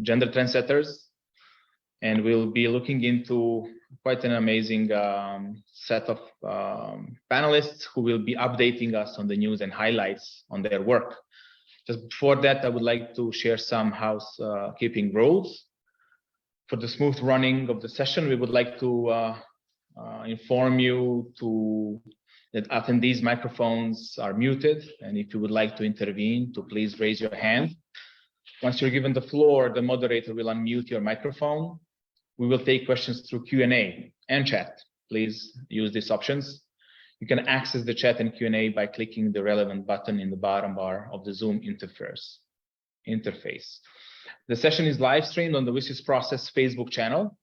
gender trendsetters, and we'll be looking into quite an amazing set of panelists who will be updating us on the news and highlights on their work. Just before that, I would like to share some housekeeping rules. For the smooth running of the session, we would like to inform you that attendees' microphones are muted, and if you would like to intervene, to please raise your hand. Once you're given the floor, the moderator will unmute your microphone. We will take questions through Q&A and chat. Please use these options. You can access the chat and Q&A by clicking the relevant button in the bottom bar of the Zoom interface. The session is live streamed on the WSIS Process Facebook channel.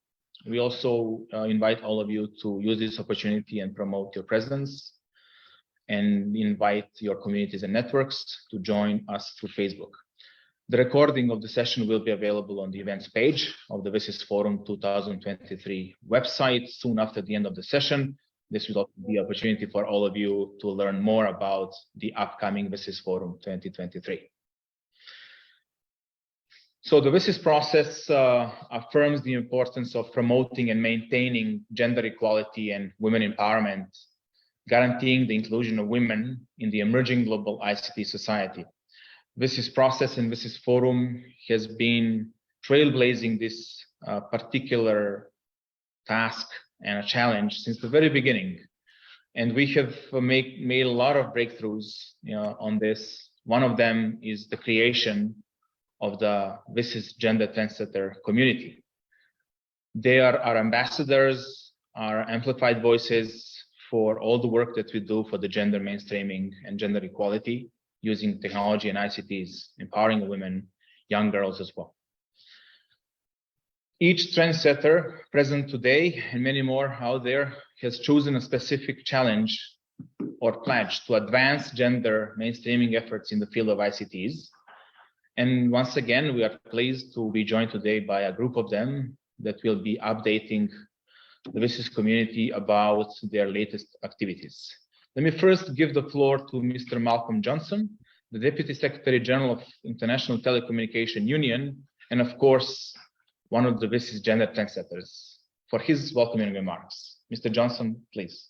We also invite all of you to use this opportunity and promote your presence, and invite your communities and networks to join us through Facebook. The recording of the session will be available on the events page of the WSIS Forum 2023 website soon after the end of the session. This will also be an opportunity for all of you to learn more about the upcoming WSIS Forum 2023. So the WSIS process affirms the importance of promoting and maintaining gender equality and women empowerment, guaranteeing the inclusion of women in the emerging global ICT society. WSIS process and WSIS Forum has been trailblazing this particular task and a challenge since the very beginning. And we have made a lot of breakthroughs on this. One of them is the creation of the WSIS Gender Trendsetter community. They are our ambassadors, our amplified voices for all the work that we do for the gender mainstreaming and gender equality, using technology and ICTs, empowering women, young girls as well. Each trendsetter present today, and many more out there, has chosen a specific challenge or pledge to advance gender mainstreaming efforts in the field of ICTs. And once again, we are pleased to be joined today by a group of them that will be updating the WSIS community about their latest activities. Let me first give the floor to Mr. Malcolm Johnson, the Deputy Secretary General of International Telecommunication Union, and of course, one of the WSIS gender trendsetters, for his welcoming remarks. Mr. Johnson, please.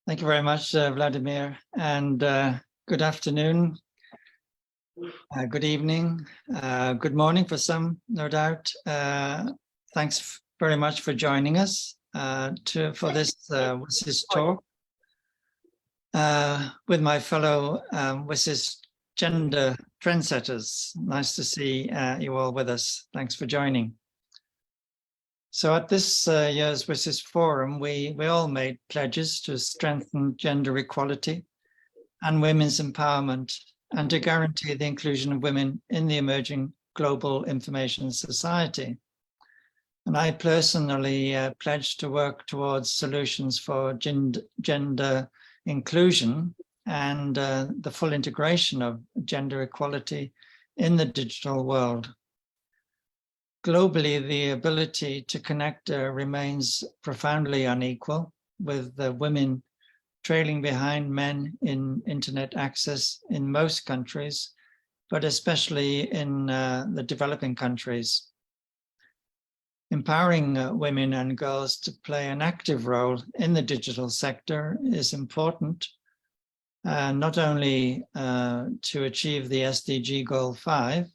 Thank you very much, Vladimir, and good afternoon, good evening, good morning for some, no doubt. Thanks very much for joining us for this WSIS talk with my fellow WSIS gender trendsetters. Nice to see you all with us. Thanks for joining. So at this year's WSIS Forum, we all made pledges to strengthen gender equality and women's empowerment, and to guarantee the inclusion of women in the emerging global information society. And I personally pledged to work towards solutions for gender inclusion and the full integration of gender equality in the digital world. Globally, the ability to connect remains profoundly unequal, with women trailing behind men in internet access in most countries, but especially in the developing countries. Empowering women and girls to play an active role in the digital sector is important, not only to achieve the SDG Goal 5,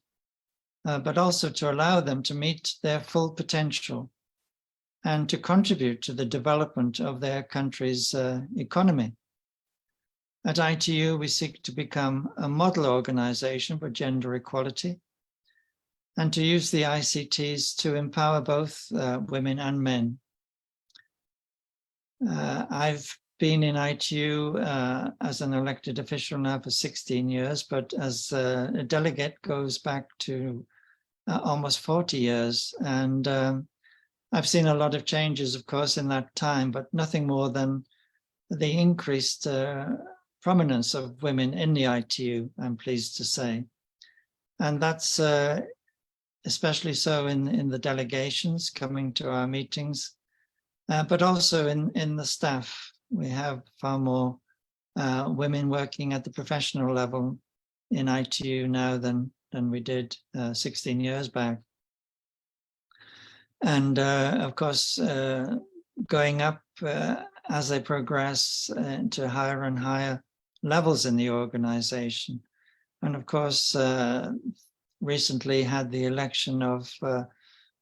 but also to allow them to meet their full potential and to contribute to the development of their country's economy. At ITU, we seek to become a model organization for gender equality and to use the ICTs to empower both women and men. I've been in ITU as an elected official now for 16 years, but as a delegate goes back to almost 40 years. And I've seen a lot of changes, of course, in that time, but nothing more than the increased prominence of women in the ITU, I'm pleased to say. And that's especially so in the delegations coming to our meetings, but also in the staff. We have far more women working at the professional level in ITU now than than we did 16 years back. And of course, going up as they progress into higher and higher levels in the organization. And of course, recently had the election of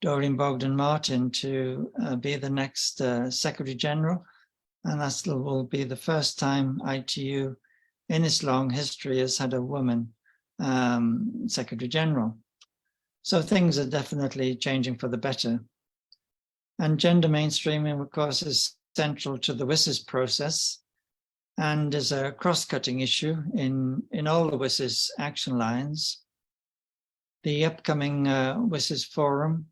Doreen Bogdan-Martin to be the next Secretary General. And that will be the first time ITU in its long history has had a woman Secretary General. So things are definitely changing for the better. And gender mainstreaming, of course, is central to the WSIS process and is a cross-cutting issue in all the WSIS action lines. The upcoming WSIS forum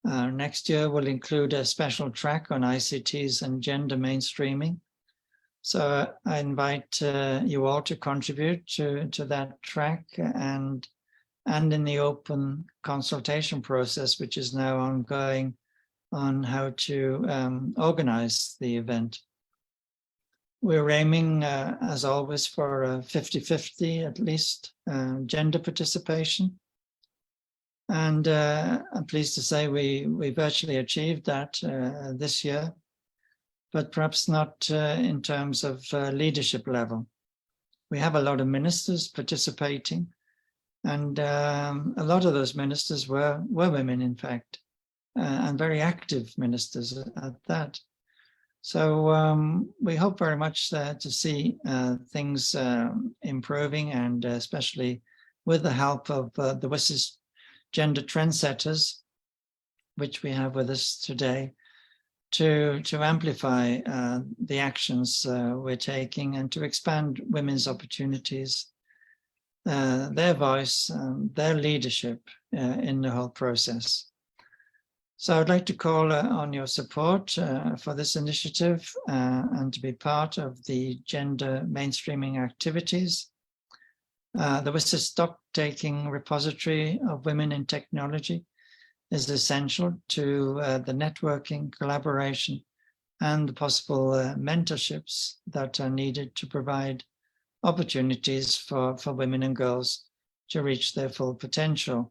next year will include a special track on ICTs and gender mainstreaming. So I invite you all to contribute to that track and in the open consultation process, which is now ongoing on how to organize the event. We're aiming, as always, for a 50-50 at least gender participation. And I'm pleased to say we virtually achieved that this year, but perhaps not in terms of leadership level. We have a lot of ministers participating, and a lot of those ministers were women, in fact, and very active ministers at that. So we hope very much to see things improving, and especially with the help of the WSIS gender trendsetters, which we have with us today, to amplify the actions we're taking and to expand women's opportunities, their voice, their leadership in the whole process. So I'd like to call on your support for this initiative and to be part of the gender mainstreaming activities. The WSIS stock-taking repository of women in technology is essential to the networking, collaboration, and the possible mentorships that are needed to provide opportunities for women and girls to reach their full potential.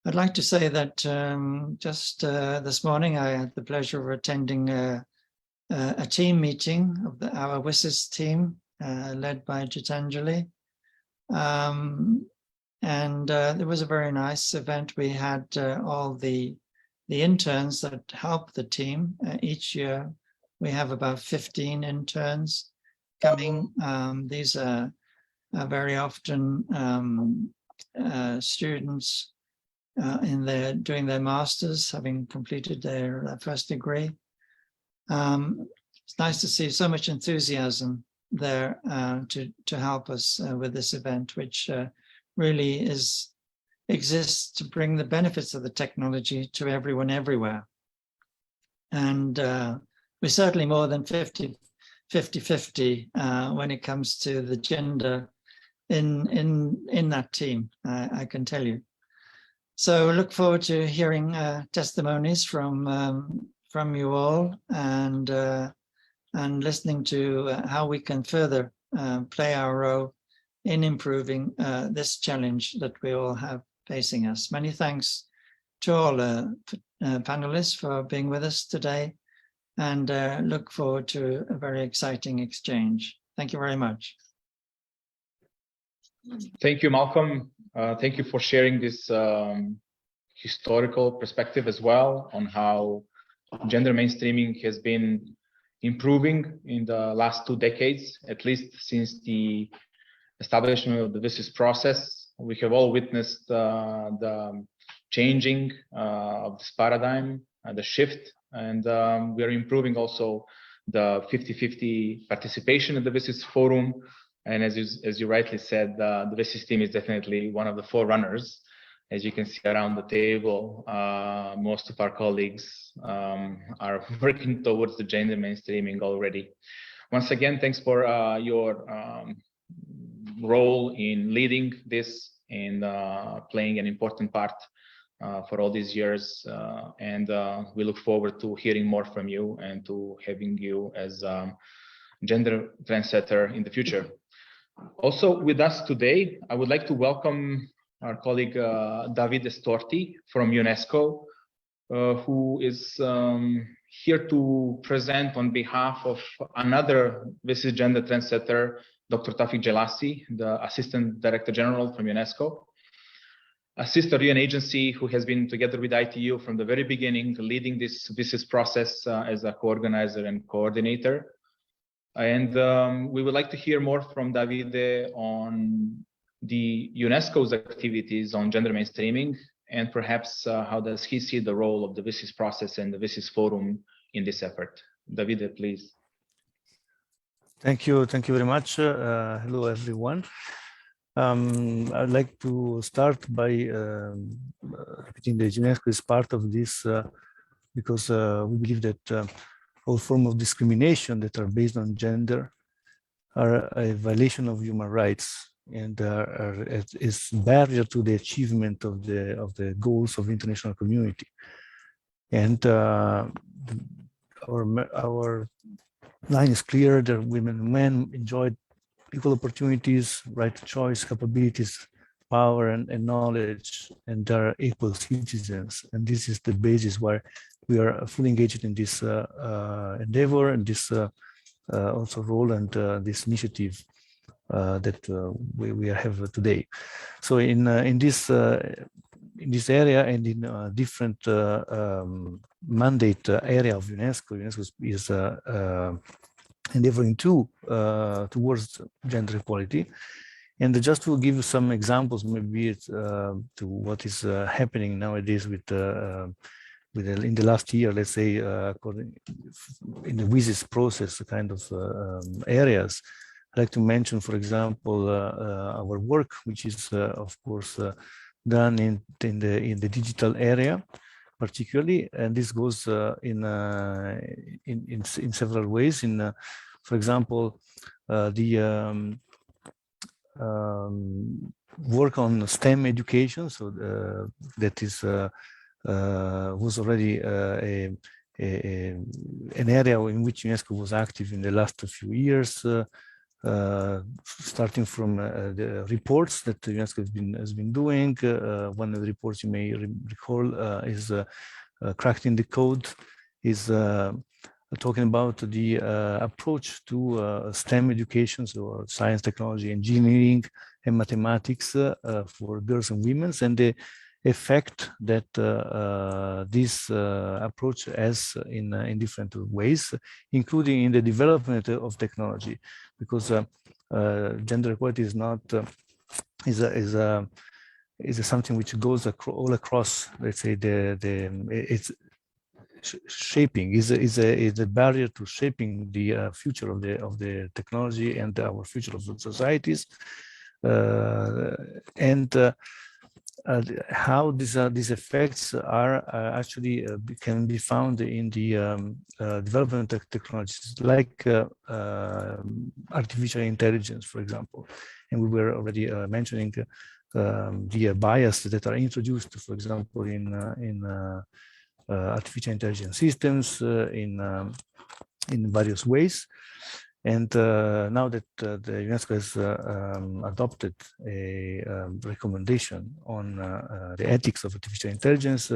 I'd like to say that just this morning I had the pleasure of attending a team meeting of our WSIS team, led by Gitanjali. And it was a very nice event. We had all the interns that help the team. Each year we have about 15 interns coming. These are very often students doing their masters, having completed their first degree. It's nice to see so much enthusiasm there to help us with this event, which really exists to bring the benefits of the technology to everyone everywhere. And we're certainly more than 50-50 when it comes to the gender in that team, I can tell you. So I look forward to hearing testimonies from you all and listening to how we can further play our role in improving this challenge that we all have facing us. Many thanks to all panelists for being with us today, and look forward to a very exciting exchange. Thank you very much. Thank you, Malcolm. Thank you for sharing this historical perspective as well on how gender mainstreaming has been improving in the last 2 decades, at least since the establishment of the WSIS process. We have all witnessed the changing of this paradigm, the shift, and we are improving also the 50-50 participation in the WSIS forum. And as you rightly said, the WSIS team is definitely one of the forerunners. As you can see around the table, most of our colleagues are working towards the gender mainstreaming already. Once again, thanks for your role in leading this and playing an important part for all these years. And we look forward to hearing more from you and to having you as gender trendsetter in the future. Also with us today, I would like to welcome our colleague Davide Storti from UNESCO, who is here to present on behalf of another This is Gender trendsetter, Dr. Tawfiq Jelassi, the Assistant Director General from UNESCO, a sister UN agency who has been together with ITU from the very beginning, leading this process as a co-organizer and coordinator. And we would like to hear more from Davide on the UNESCO's activities on gender mainstreaming, and perhaps how does he see the role of the VISIS process and the VISIS forum in this effort. Davide, please. Thank you very much. Hello, everyone. I'd like to start by repeating that UNESCO is part of this because we believe that all forms of discrimination that are based on gender are a violation of human rights and is barrier to the achievement of the goals of the international community. And our line is clear that women and men enjoy equal opportunities, right to choice, capabilities, power, and knowledge, and are equal citizens. And this is the basis why we are fully engaged in this endeavor and this also role and this initiative that we have today. So in this area and in different mandate area of UNESCO, UNESCO is endeavoring towards gender equality. And just to give you some examples, maybe to what is happening nowadays with in the last year, let's say, in the WSIS process kind of areas, I'd like to mention, for example, our work, which is, of course, done in the digital area, particularly, and this goes in several ways. For example, the work on STEM education, so that is was already an area in which UNESCO was active in the last few years. Starting from the reports that UNESCO has been doing. One of the reports you may recall is Cracking the Code, is talking about the approach to STEM education, so science, technology, engineering, and mathematics for girls and women, and the effect that this approach has in different ways, including in the development of technology, because gender equality is not is something which goes all across. Let's say it's shaping is a barrier to shaping the future of the technology and our future of the societies, and how these effects are actually can be found in the development of technologies like artificial intelligence, for example. And we were already mentioning the bias that are introduced, for example, in artificial intelligence systems in various ways. And now that the UNESCO has adopted a recommendation on the ethics of artificial intelligence,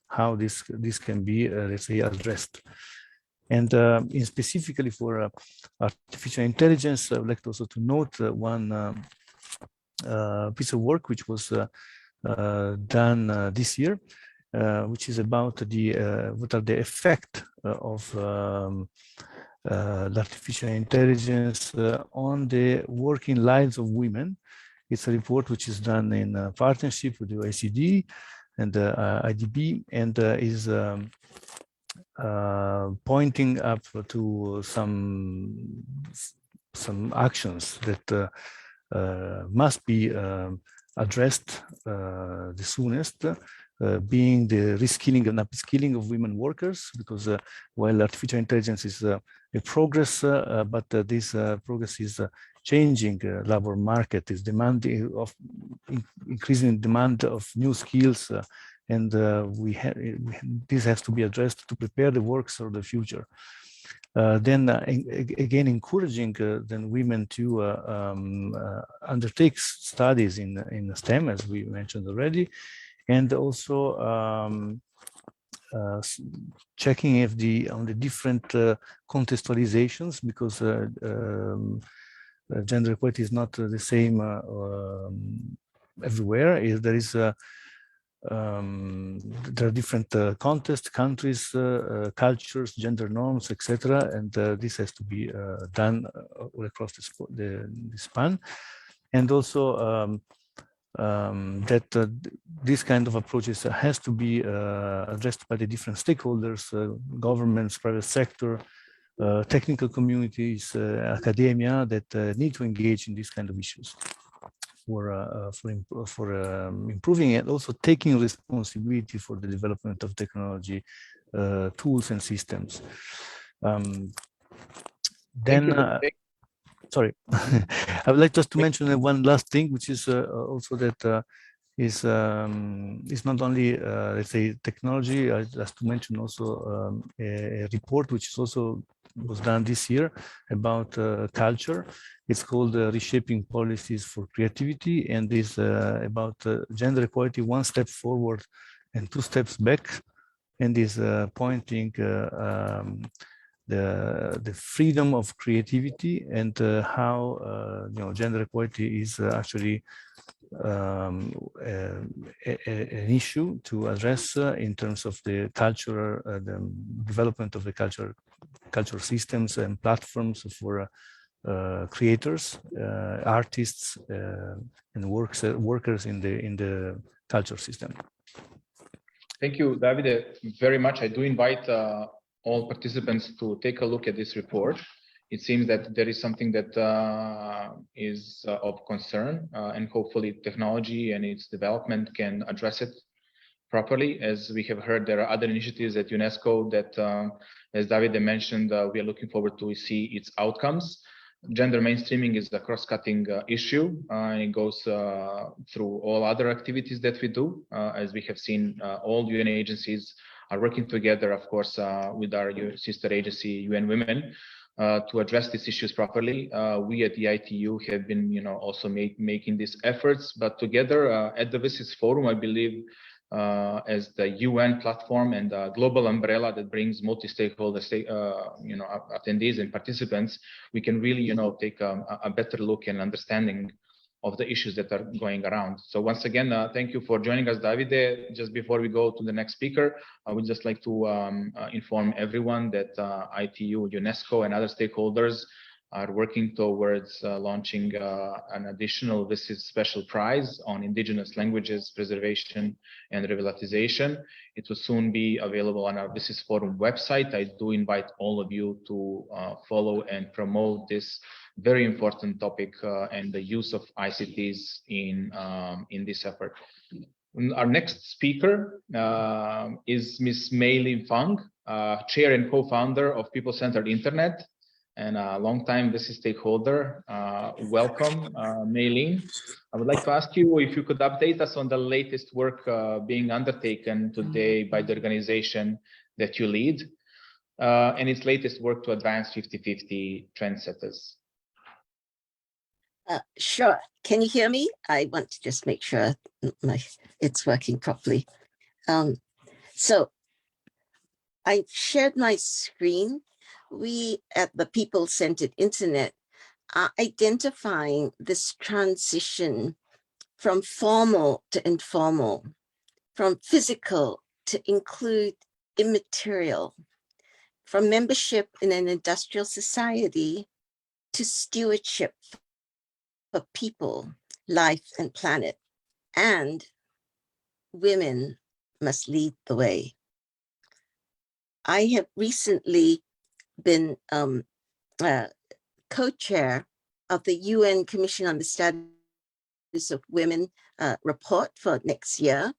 how this can be, let's say, addressed. And specifically for artificial intelligence, I would like also to note one piece of work which was done this year, which is about what are the effect of the artificial intelligence on the working lives of women. It's a report which is done in partnership with the OECD and IDB, and is pointing up to some actions that must be addressed the soonest, being the reskilling and upskilling of women workers, because while artificial intelligence is a progress, but this progress is changing labor market, is demanding of increasing demand of new skills, and this has to be addressed to prepare the workers for the future. Again, encouraging then women to undertake studies in STEM, as we mentioned already, and also checking if on the different contextualizations, because gender equality is not the same everywhere. There is there are different contexts, countries, cultures, gender norms, etc., and this has to be done all across the span, and also that this kind of approaches has to be addressed by the different stakeholders, governments, private sector, technical communities, academia, that need to engage in these kind of issues for improving and also taking responsibility for the development of technology, tools and systems. Sorry, I would like just to mention one last thing, which is also that is not only let's say technology. I just to mention also a report which is also was done this year about culture. It's called Reshaping Policies for Creativity, and is about gender equality, 1 step forward and 2 steps back, and is pointing the freedom of creativity and how gender equality is actually an issue to address in terms of the cultural the development of the cultural systems and platforms for creators, artists, and workers in the culture system. Thank you, Davide, very much. I do invite all participants to take a look at this report. It seems that there is something that is of concern, and hopefully technology and its development can address it properly. As we have heard, there are other initiatives at UNESCO that, as Davide mentioned, we are looking forward to see its outcomes. Gender mainstreaming is a cross-cutting issue, and it goes through all other activities that we do. As we have seen, all UN agencies are working together, of course, with our sister agency, UN Women, to address these issues properly. We at the ITU have been, also making these efforts, but together at the WSIS Forum, I believe, as the UN platform and a global umbrella that brings multi-stakeholder, attendees and participants, we can really, take a better look and understanding of the issues that are going around. So once again, thank you for joining us, Davide. Just before we go to the next speaker, I would just like to inform everyone that ITU, UNESCO, and other stakeholders are working towards launching an additional WSIS special prize on indigenous languages preservation and revitalization. It will soon be available on our WSIS Forum website. I do invite all of you to follow and promote this very important topic and the use of ICTs in this effort. Our next speaker is Ms. Mei Lin Fang, chair and co-founder of People Centered Internet, and a long-time WSIS stakeholder. Welcome, Mei Lin. I would like to ask you if you could update us on the latest work being undertaken today by the organization that you lead, and its latest work to advance 50/50 trendsetters. Sure. Can you hear me? I want to just make sure it's working properly. So I shared my screen. We at the People Centered Internet are identifying this transition from formal to informal, from physical to include immaterial, from membership in an industrial society to stewardship for people, life, and planet. And women must lead the way. I have recently been co-chair of the UN Commission on the Status of Women report for next year.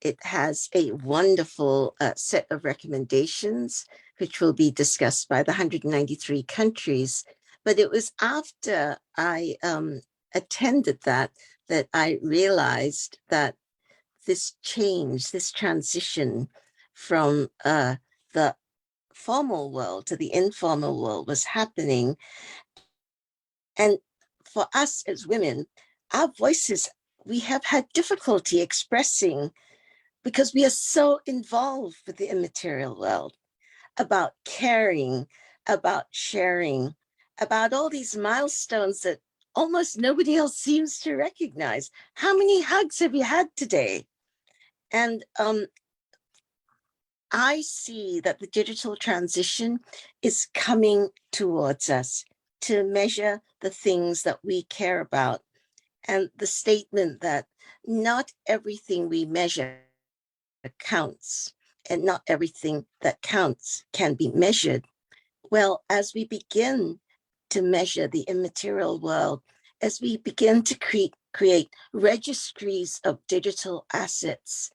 It has a wonderful set of recommendations, which will be discussed by the 193 countries. But it was after I attended that I realized that this change, this transition from the formal world to the informal world was happening. And for us as women, our voices, we have had difficulty expressing because we are so involved with the immaterial world, about caring, about sharing, about all these milestones that almost nobody else seems to recognize. How many hugs have you had today? And I see that the digital transition is coming towards us to measure the things that we care about. And the statement that not everything we measure counts, and not everything that counts can be measured. Well, as we begin to measure the immaterial world, as we begin to create registries of digital assets,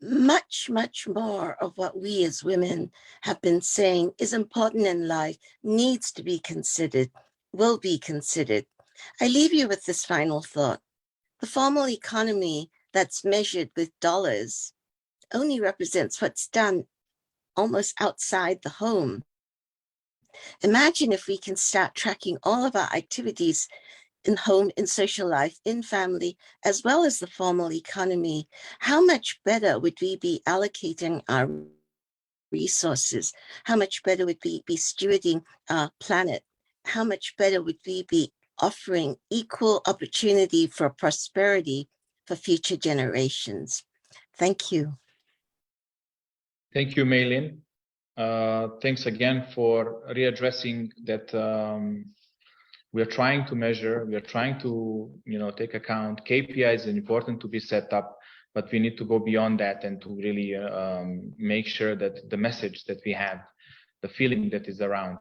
much, much more of what we as women have been saying is important in life, needs to be considered, will be considered. I leave you with this final thought. The formal economy that's measured with dollars only represents what's done almost outside the home. Imagine if we can start tracking all of our activities in home, in social life, in family, as well as the formal economy. How much better would we be allocating our resources? How much better would we be stewarding our planet? How much better would we be offering equal opportunity for prosperity for future generations? Thank you. Thank you, Maylin. Thanks again for readdressing that. We are trying to measure, we are trying to, take account. KPIs are important to be set up, but we need to go beyond that and to really make sure that the message that we have, the feeling that is around,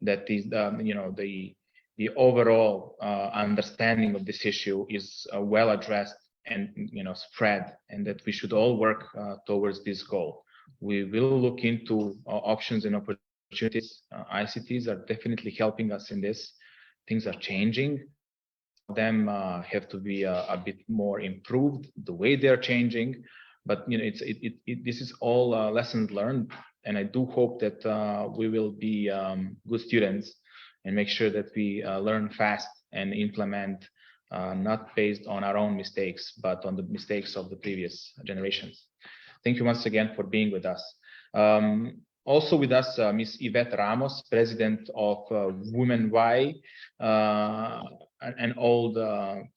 that is, the overall understanding of this issue is well addressed and spread, and that we should all work towards this goal. We will look into options and opportunities. ICTs are definitely helping us in this. Things are changing. Them have to be a bit more improved the way they're changing, but this is all lessons learned, and I do hope that we will be good students and make sure that we learn fast and implement, not based on our own mistakes, but on the mistakes of the previous generations. Thank you once again for being with us. Also with us, Ms. Yvette Ramos, President of Women Y, an old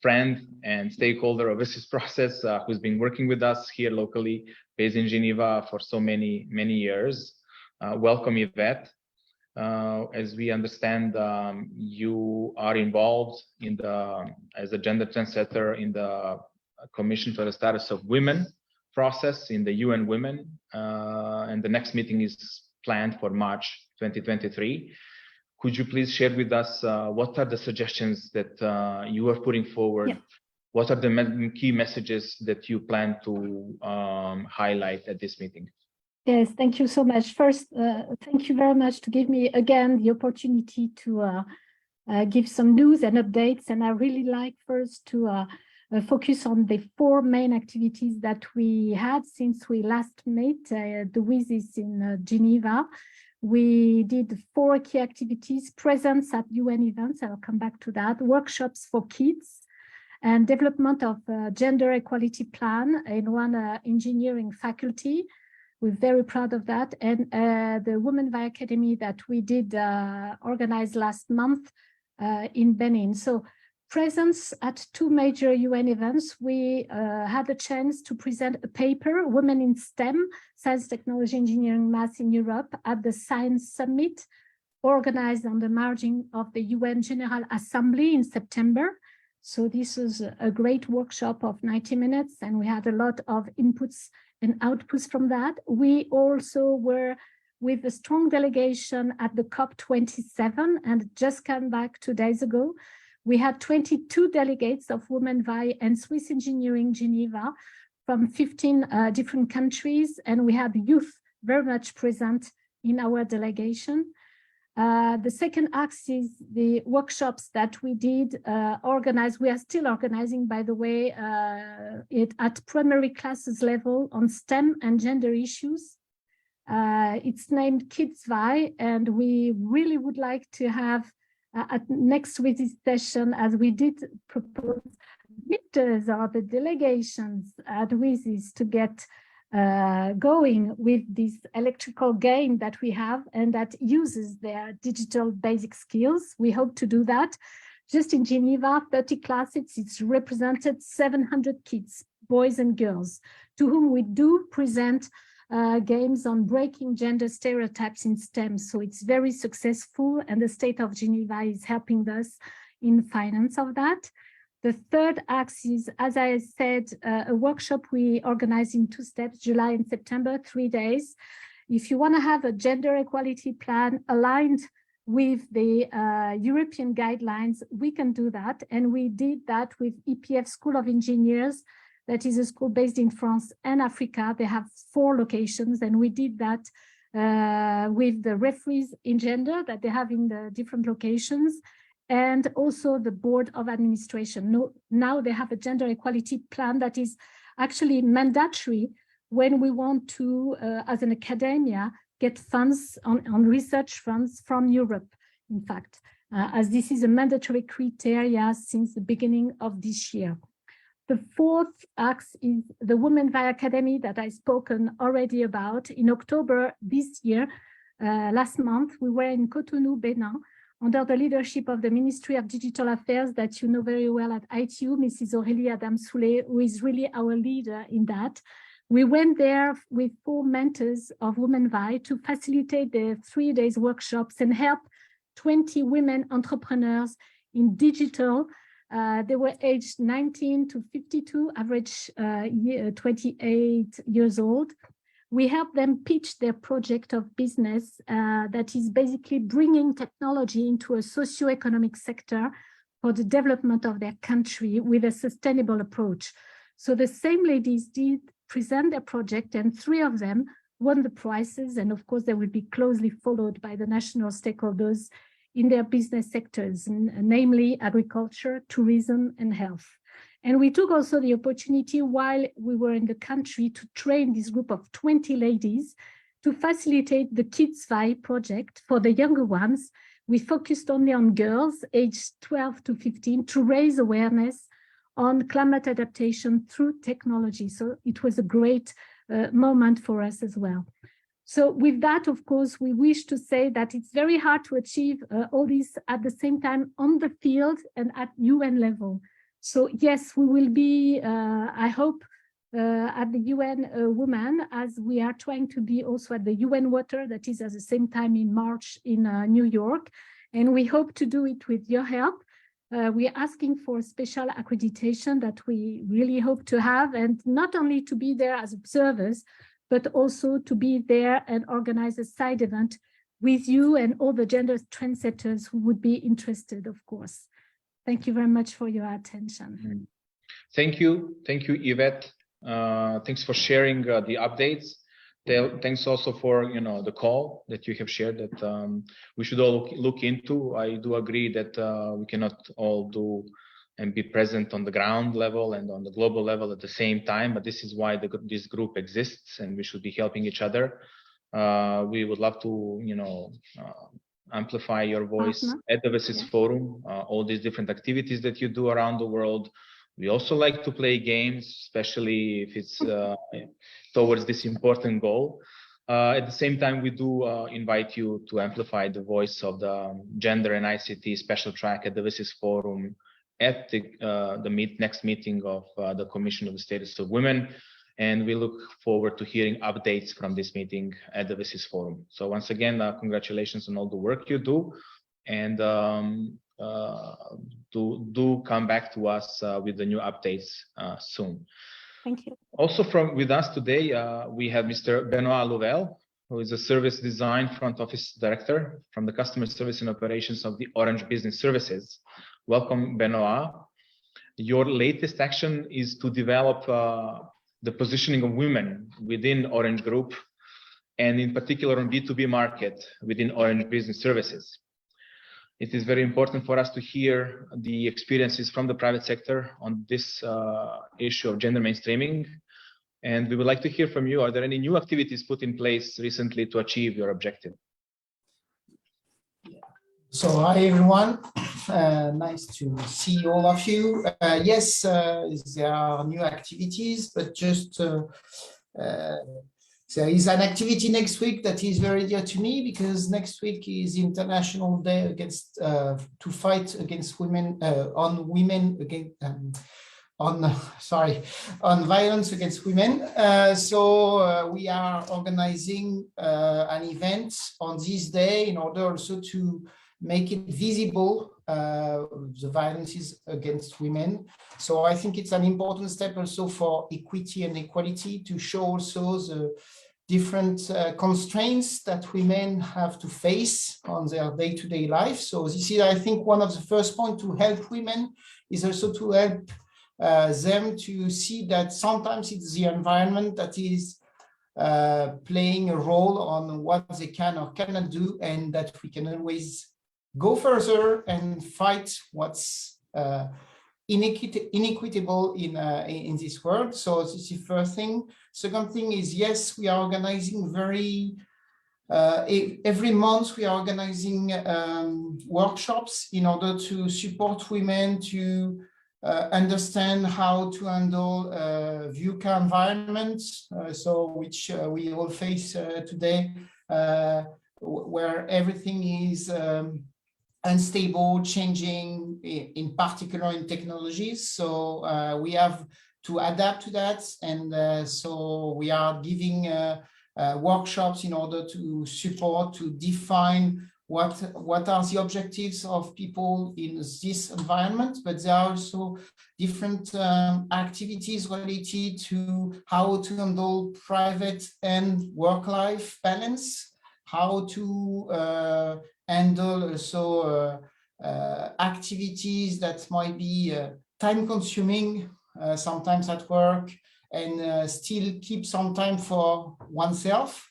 friend and stakeholder of this process, who's been working with us here locally, based in Geneva for so many years. Welcome, Yvette. As we understand, you are involved as a gender trendsetter in the Commission for the Status of Women process in the UN Women, and the next meeting is planned for March 2023. Could you please share with us what are the suggestions that you are putting forward? Yeah. What are the key messages that you plan to highlight at this meeting? Yes, thank you so much. First, thank you very much to give me again the opportunity to give some news and updates. And I really like first to focus on the 4 main activities that we had since we last met the WISIS in Geneva. We did 4 key activities: presence at UN events, I'll come back to that, workshops for kids, and development of a gender equality plan in one engineering faculty. We're very proud of that. And the Women Y Academy that we did organize last month in Benin. So presence at 2 major UN events. We had the chance to present a paper, Women in STEM, Science, Technology, Engineering, Math in Europe, at the Science Summit, organized on the margin of the UN General Assembly in September. So this was a great workshop of 90 minutes, and we had a lot of inputs and outputs from that. We also were with a strong delegation at the COP27, and just came back 2 days ago. We had 22 delegates of Women Y and Swiss Engineering Geneva from 15 different countries, and we had youth very much present in our delegation. The second axis, the workshops that we did organize, we are still organizing, by the way, it at primary classes level on STEM and gender issues. It's named Kidsvi, and we really would like to have at next week's session, as we did propose, leaders or the delegations at WSIS to get going with this electrical game that we have and that uses their digital basic skills. We hope to do that. Just in Geneva, 30 classes, it's represented 700 kids, boys and girls, to whom we do present games on breaking gender stereotypes in STEM. So it's very successful, and the state of Geneva is helping us in finance of that. The third axe is, as I said, a workshop we organize in 2 steps, July and September, 3 days. If you want to have a gender equality plan aligned with the European guidelines, we can do that. And we did that with EPF School of Engineers. That is a school based in France and Africa. They have 4 locations, and we did that with the referees in gender that they have in the different locations, and also the board of administration. Now they have a gender equality plan that is actually mandatory when we want to, as an academia, get funds on research funds from Europe, in fact, as this is a mandatory criteria since the beginning of this year. The fourth axe is the Women Vi Academy that I've spoken already about. In October this year, last month, we were in Cotonou, Benin, under the leadership of the Ministry of Digital Affairs that you know very well at ITU, Mrs. Aurélie Adam-Soulé, who is really our leader in that. We went there with 4 mentors of Women Vi to facilitate the 3 days workshops and help 20 women entrepreneurs in digital. They were aged 19 to 52, average 28 years old. We help them pitch their project of business that is basically bringing technology into a socioeconomic sector for the development of their country with a sustainable approach. So the same ladies did present their project, and 3 of them won the prizes. And of course, they will be closely followed by the national stakeholders in their business sectors, namely agriculture, tourism, and health. And we took also the opportunity while we were in the country to train this group of 20 ladies to facilitate the Kidsvi project for the younger ones. We focused only on girls aged 12 to 15 to raise awareness on climate adaptation through technology. So it was a great moment for us as well. So with that, of course, we wish to say that it's very hard to achieve all this at the same time on the field and at UN level. So yes, we will be, I hope, at the UN Women, as we are trying to be also at the UN Water, that is at the same time in March in New York. And we hope to do it with your help. We are asking for special accreditation that we really hope to have, and not only to be there as observers, but also to be there and organize a side event with you and all the gender trendsetters who would be interested, of course. Thank you very much for your attention. Thank you, Yvette. Thanks for sharing the updates. Thanks also for the call that you have shared that we should all look into. I do agree that we cannot all do and be present on the ground level and on the global level at the same time, but this is why this group exists, and we should be helping each other. We would love to amplify your voice at the WSIS Forum, all these different activities that you do around the world. We also like to play games, especially if it's towards this important goal. At the same time, we do invite you to amplify the voice of the Gender and ICT special track at the WSIS Forum at the next meeting of the Commission of the Status of Women. And we look forward to hearing updates from this meeting at the WSIS Forum. So once again, congratulations on all the work you do. And do come back to us with the new updates soon. Thank you. Also with us today, we have Mr. Benoit Louvel, who is a Service Design Front Office Director from the Customer Service and Operations of the Orange Business Services. Welcome, Benoit. Your latest action is to develop the positioning of women within Orange Group, and in particular on B2B market within Orange Business Services. It is very important for us to hear the experiences from the private sector on this issue of gender mainstreaming. And we would like to hear from you. Are there any new activities put in place recently to achieve your objective? So hi everyone, nice to see all of you. Yes, there are new activities, but just there is an activity next week that is very dear to me, because next week is International Day against to fight against women on violence against women. So we are organizing an event on this day in order also to make it visible, the violences against women. So I think it's an important step also for equity and equality, to show also the different constraints that women have to face on their day-to-day life. So this is, I think, one of the first points to help women is also to help them to see that sometimes it's the environment that is playing a role on what they can or cannot do, and that we can always go further and fight what's inequitable in this world. So this is the first thing. Second thing is, yes, we are organizing every month we are organizing workshops in order to support women to understand how to handle VUCA environments, which we all face today, where everything is unstable, changing, in particular in technologies. So we have to adapt to that, and so we are giving workshops in order to support, to define what are the objectives of people in this environment. But there are also different activities related to how to handle private and work-life balance, how to handle also activities that might be time-consuming sometimes at work, and still keep some time for oneself.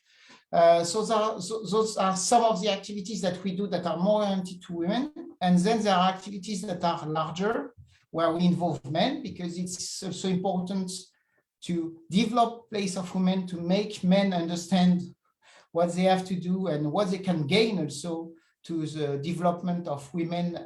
So those are some of the activities that we do that are more oriented to women. And then there are activities that are larger, where we involve men, because it's also important to develop place of women, to make men understand what they have to do and what they can gain also to the development of women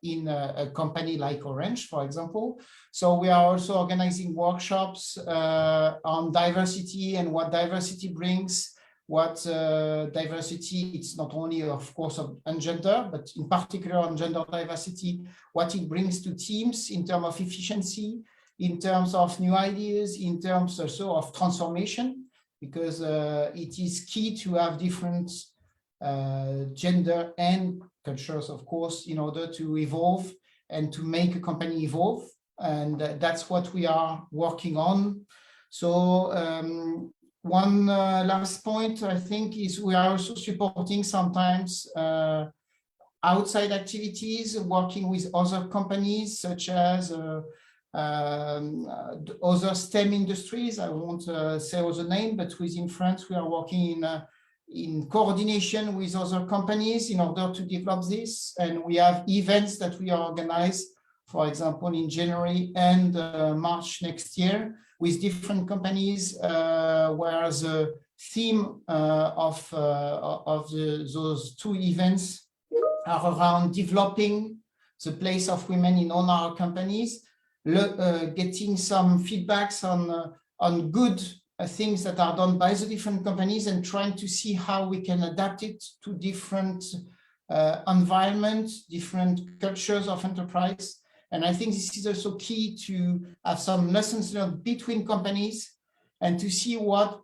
in a company like Orange, for example. So we are also organizing workshops on diversity and what diversity brings, what diversity, it's not only, of course, on gender, but in particular on gender diversity, what it brings to teams in terms of efficiency, in terms of new ideas, in terms also of transformation, because it is key to have different gender and cultures, of course, in order to evolve and to make a company evolve. And that's what we are working on. So one last point, I think, is we are also supporting sometimes outside activities, working with other companies, such as other STEM industries. I won't say other name, but within France, we are working in coordination with other companies in order to develop this. And we have events that we organize, for example, in January and March next year, with different companies, where the theme of those two events are around developing the place of women in all our companies, getting some feedbacks on good things that are done by the different companies, and trying to see how we can adapt it to different environments, different cultures of enterprise. And I think this is also key to have some lessons learned between companies, and to see what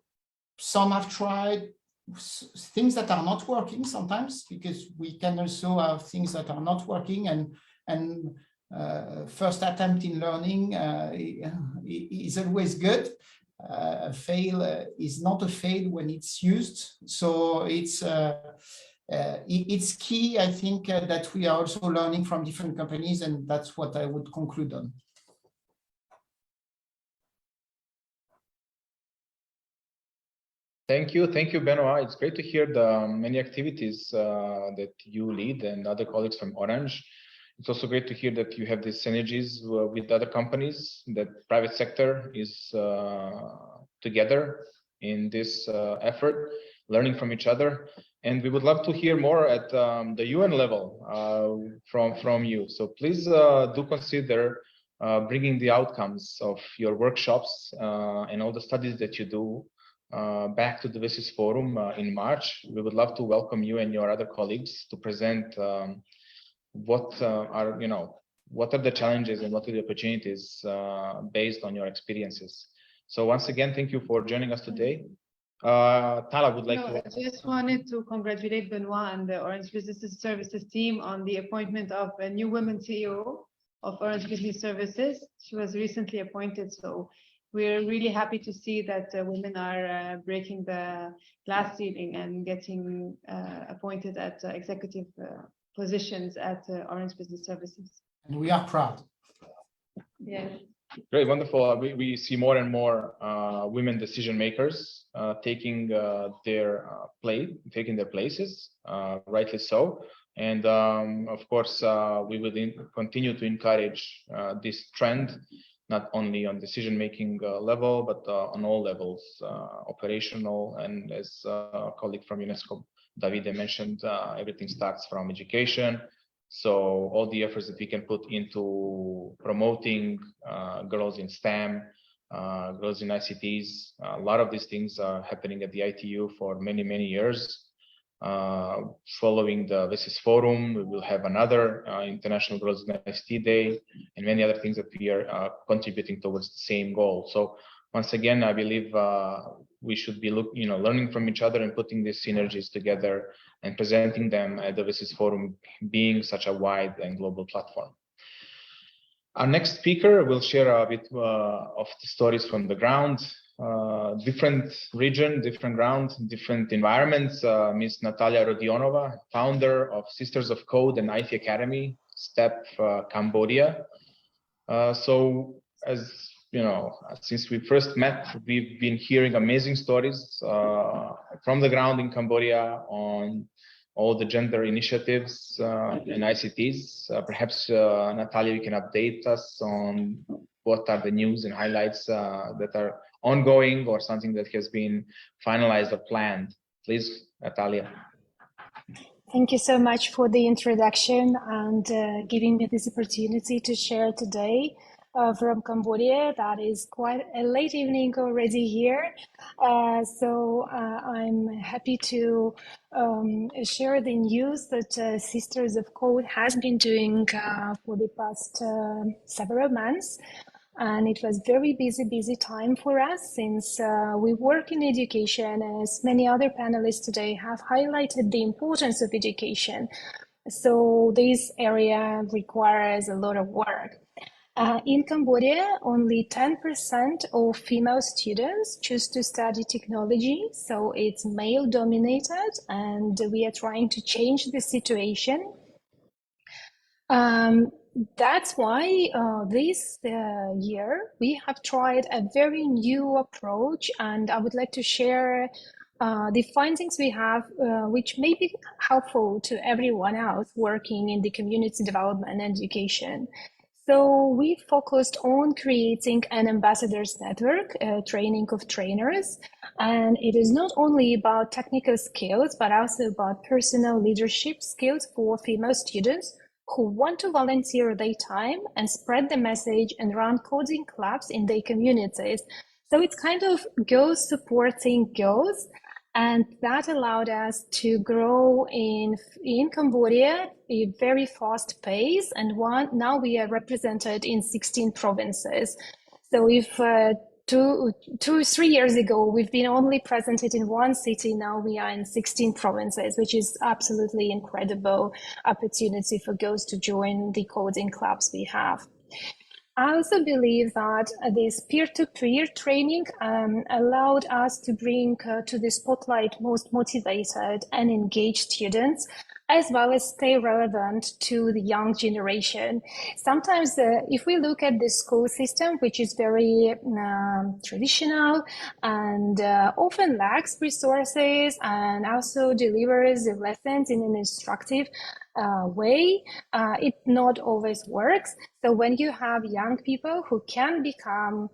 some have tried, things that are not working sometimes, because we can also have things that are not working, and first attempt in learning is always good. Fail is not a fail when it's used. So it's key, I think, that we are also learning from different companies, and that's what I would conclude on. Thank you, Benoit. It's great to hear the many activities that you lead and other colleagues from Orange. It's also great to hear that you have these synergies with other companies, that private sector is together in this effort, learning from each other. And we would love to hear more at the UN level from you. So please do consider bringing the outcomes of your workshops and all the studies that you do back to the WSIS Forum in March. We would love to welcome you and your other colleagues to present what are the challenges and what are the opportunities based on your experiences. So once again, thank you for joining us today. Tala would like to. I just wanted to congratulate Benoit and the Orange Business Services team on the appointment of a new woman CEO of Orange Business Services. She was recently appointed, so we're really happy to see that women are breaking the glass ceiling and getting appointed at executive positions at Orange Business Services. And we are proud. Yes. Great, wonderful. We see more and more women decision makers taking their places, rightly so. And of course, we will continue to encourage this trend, not only on decision-making level, but on all levels, operational. And as a colleague from UNESCO, Davide mentioned, everything starts from education. So all the efforts that we can put into promoting girls in STEM, girls in ICTs, a lot of these things are happening at the ITU for many, many years. Following the WSIS Forum, we will have another International Girls in ICT Day and many other things that we are contributing towards the same goal. So once again, I believe we should be learning from each other and putting these synergies together and presenting them at the WSIS Forum, being such a wide and global platform. Our next speaker will share a bit of the stories from the ground, different region, different ground, different environments. Ms. Natalia Rodionova, founder of Sisters of Code and IT Academy, STEP Cambodia. So as you know, since we first met, we've been hearing amazing stories from the ground in Cambodia on all the gender initiatives and ICTs. Perhaps, Natalia, you can update us on what are the news and highlights that are ongoing or something that has been finalized or planned. Please, Natalia. Thank you so much for the introduction and giving me this opportunity to share today from Cambodia. That is quite a late evening already here. So I'm happy to share the news that Sisters of Code has been doing for the past several months. And it was very busy time for us since we work in education, as many other panelists today have highlighted the importance of education. So this area requires a lot of work. In Cambodia, only 10% of female students choose to study technology, so it's male dominated, and we are trying to change the situation. That's why this year we have tried a very new approach, and I would like to share the findings we have, which may be helpful to everyone else working in the community development and education. So we focused on creating an ambassadors network, training of trainers, and it is not only about technical skills, but also about personal leadership skills for female students who want to volunteer their time and spread the message and run coding clubs in their communities. So it's kind of girls supporting girls, and that allowed us to grow in Cambodia at a very fast pace. And now we are represented in 16 provinces. So if 3 years ago, we've been only presented in one city, now we are in 16 provinces, which is absolutely incredible opportunity for girls to join the coding clubs we have. I also believe that this peer-to-peer training allowed us to bring to the spotlight most motivated and engaged students. as well as stay relevant to the young generation. Sometimes if we look at the school system, which is very traditional and often lacks resources and also delivers the lessons in an instructive way, it not always works. So when you have young people who can become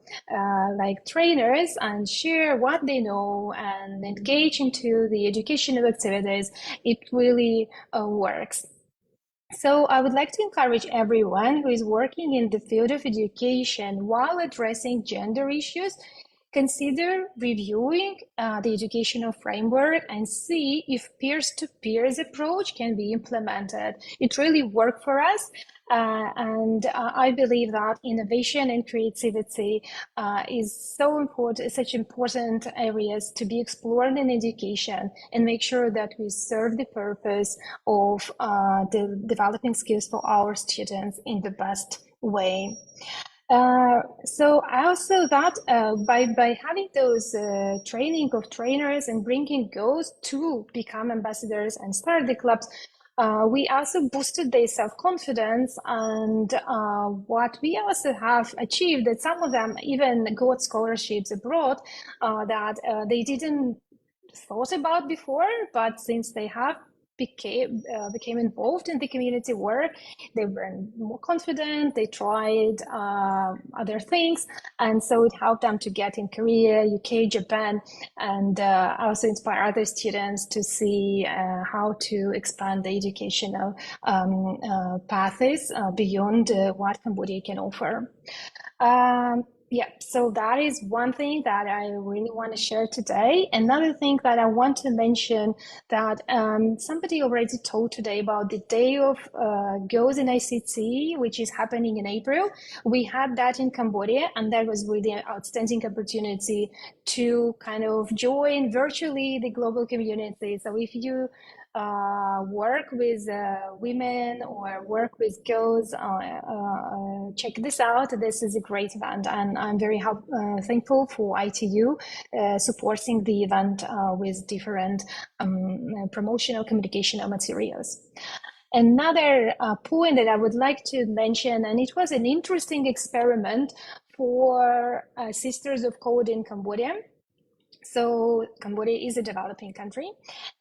like trainers and share what they know and engage into the educational activities, it really works. So I would like to encourage everyone who is working in the field of education while addressing gender issues, consider reviewing the educational framework and see if peer-to-peer approach can be implemented. It really worked for us. And I believe that innovation and creativity is so important, such important areas to be explored in education, and make sure that we serve the purpose of the developing skills for our students in the best way. So I also thought by having those training of trainers and bringing girls to become ambassadors and start the clubs, we also boosted their self-confidence, and what we also have achieved that some of them even got scholarships abroad that they didn't thought about before, but since they have became involved in the community work, they were more confident, they tried other things, and so it helped them to get in Korea, UK, Japan, and also inspire other students to see how to expand the educational paths beyond what Cambodia can offer. Yeah, so that is one thing that I really want to share today. Another thing that I want to mention that somebody already told today about the Day of Girls in ICT, which is happening in April. We had that in Cambodia, and that was really an outstanding opportunity to kind of join virtually the global community. So if you work with women or work with girls, check this out. This is a great event, and I'm very thankful for ITU supporting the event with different promotional communicational materials. Another point that I would like to mention, and it was an interesting experiment for Sisters of Code in Cambodia. So Cambodia is a developing country,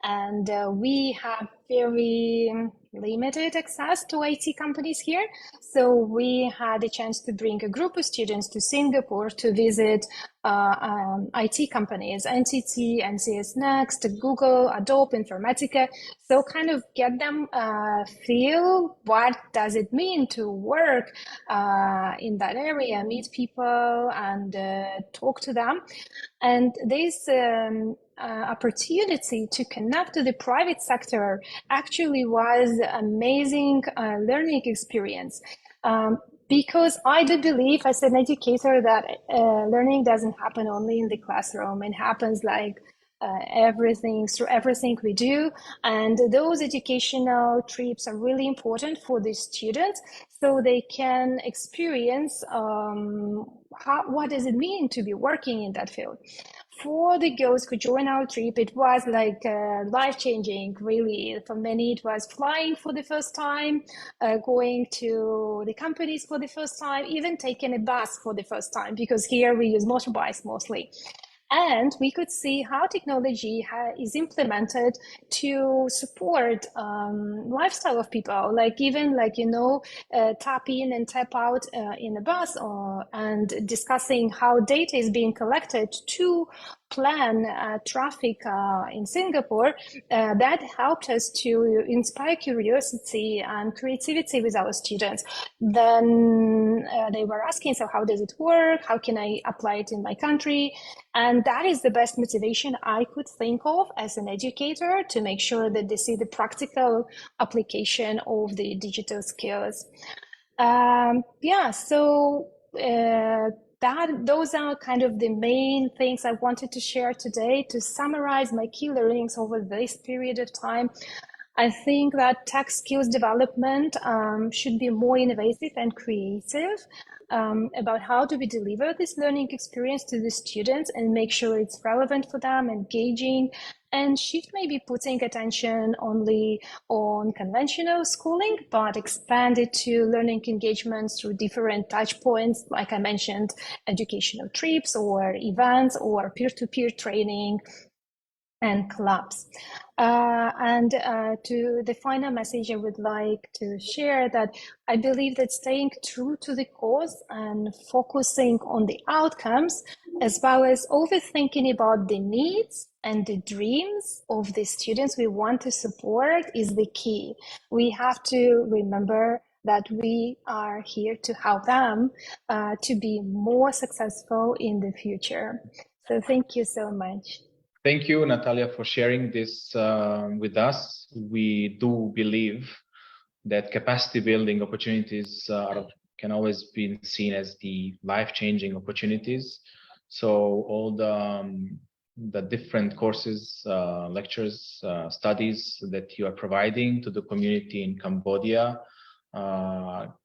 and we have very limited access to IT companies here. So we had a chance to bring a group of students to Singapore to visit IT companies, NTT, NCS Next, Google, Adobe, Informatica. So kind of get them feel what does it mean to work in that area, meet people and talk to them. And this opportunity to connect to the private sector actually was an amazing learning experience. Because I do believe as an educator that learning doesn't happen only in the classroom. It happens like through everything we do. And those educational trips are really important for the students so they can experience what does it mean to be working in that field. For the girls who joined our trip, it was like life-changing, really. For many, it was flying for the first time, going to the companies for the first time, even taking a bus for the first time, because here we use motorbikes mostly. And we could see how technology is implemented to support lifestyle of people, like even tap in and tap out in a bus, and discussing how data is being collected to plan traffic in Singapore. That helped us to inspire curiosity and creativity with our students. Then they were asking, so how does it work? How can I apply it in my country? And that is the best motivation I could think of as an educator, to make sure that they see the practical application of the digital skills. Those are kind of the main things I wanted to share today to summarize my key learnings over this period of time. I think that tech skills development should be more innovative and creative. about how do we deliver this learning experience to the students and make sure it's relevant for them, engaging, and shift maybe putting attention only on conventional schooling, but expand it to learning engagements through different touch points, like I mentioned, educational trips or events or peer-to-peer training and clubs. To the final message I would like to share that I believe that staying true to the cause and focusing on the outcomes, as well as overthinking about the needs and the dreams of the students we want to support is the key. We have to remember that we are here to help them to be more successful in the future. So thank you so much. Thank you, Natalia, for sharing this with us. We do believe that capacity building opportunities can always be seen as the life-changing opportunities. So all the different courses, lectures, studies that you are providing to the community in Cambodia,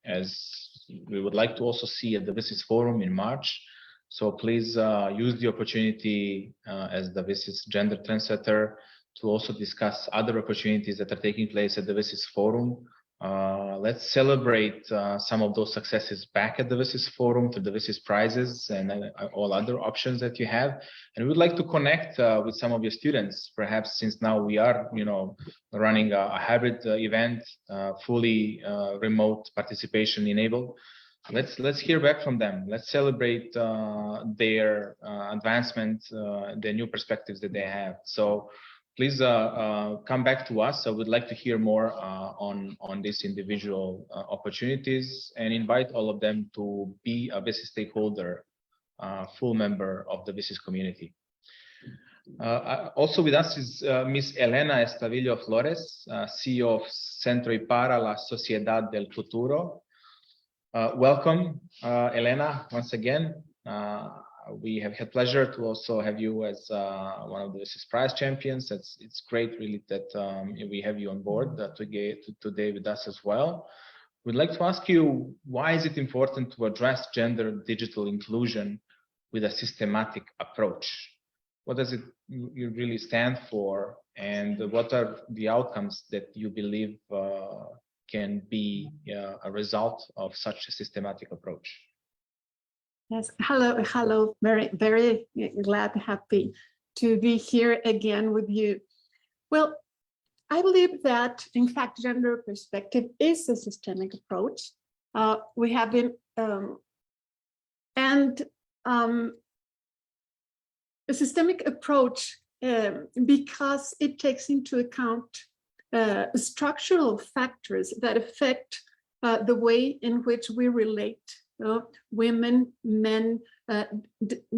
as we would like to also see at the WSIS Forum in March. So please use the opportunity as the WSIS Gender Trendsetter to also discuss other opportunities that are taking place at the WSIS Forum. Let's celebrate some of those successes back at the WSIS Forum through the WSIS prizes and all other options that you have. And we'd like to connect with some of your students, perhaps since now we are, running a hybrid event, fully remote participation enabled. Let's hear back from them. Let's celebrate their advancement, the new perspectives that they have. So please come back to us. I would like to hear more on these individual opportunities and invite all of them to be a WSIS stakeholder, full member of the WSIS community. Also with us is Ms. Elena Estavillo Flores, CEO of Centro IPARA, la Sociedad del Futuro. Welcome, Elena, once again. We have had pleasure to also have you as one of the WSIS Prize champions. It's great, really, that we have you on board today with us as well. We'd like to ask you, why is it important to address gender digital inclusion with a systematic approach? What does it really stand for, and what are the outcomes that you believe can be a result of such a systematic approach? Yes, hello, very, very glad, happy to be here again with you. Well, I believe that, in fact, gender perspective is a systemic approach. We have been, a systemic approach because it takes into account structural factors that affect the way in which we relate, women, men,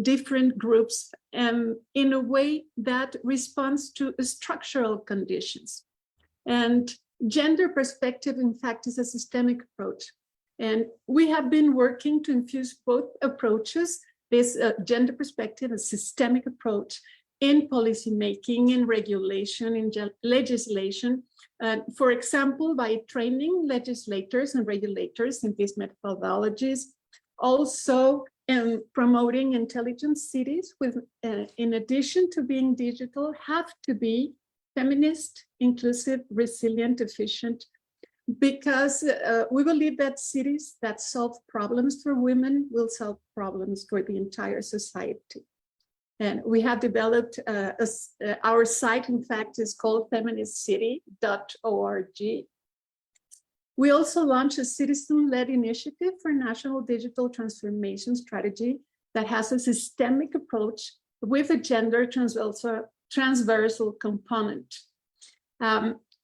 different groups, in a way that responds to structural conditions. And gender perspective, in fact, is a systemic approach. And we have been working to infuse both approaches, this gender perspective, a systemic approach, in policy making, in regulation, in legislation, for example, by training legislators and regulators in these methodologies, also in promoting intelligent cities with, in addition to being digital, have to be feminist, inclusive, resilient, efficient, because we believe that cities that solve problems for women will solve problems for the entire society. And we have developed, our site, in fact, is called feministcity.org. We also launched a citizen-led initiative for national digital transformation strategy that has a systemic approach with a gender transversal component.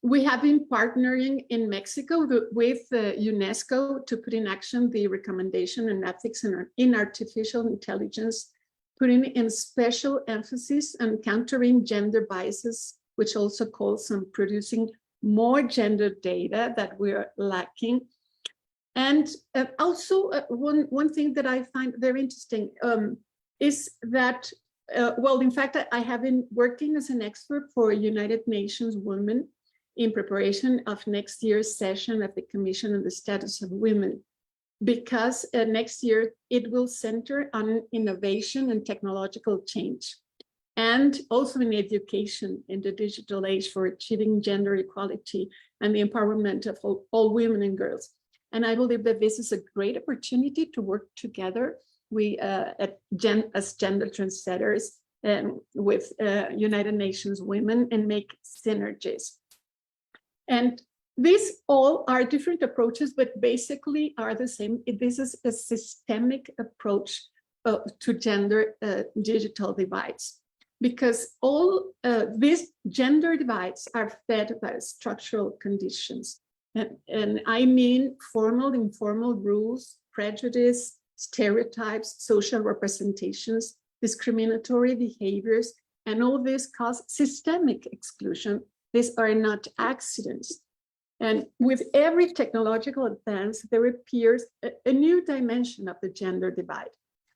We have been partnering in Mexico with UNESCO to put in action the recommendation on ethics in artificial intelligence, putting in special emphasis on countering gender biases, which also calls on producing more gender data that we're lacking. And also one thing that I find very interesting is that, well, in fact, I have been working as an expert for United Nations Women in preparation of next year's session of the Commission on the Status of Women. because next year it will center on innovation and technological change, and also in education in the digital age for achieving gender equality and the empowerment of all women and girls. And I believe that this is a great opportunity to work together. We as gender trendsetters with United Nations Women and make synergies. And these all are different approaches, but basically are the same. This is a systemic approach to gender digital divides, because all these gender divides are fed by structural conditions. And I mean formal, informal rules, prejudice, stereotypes, social representations, discriminatory behaviors, and all this cause systemic exclusion. These are not accidents. And with every technological advance, there appears a new dimension of the gender divide.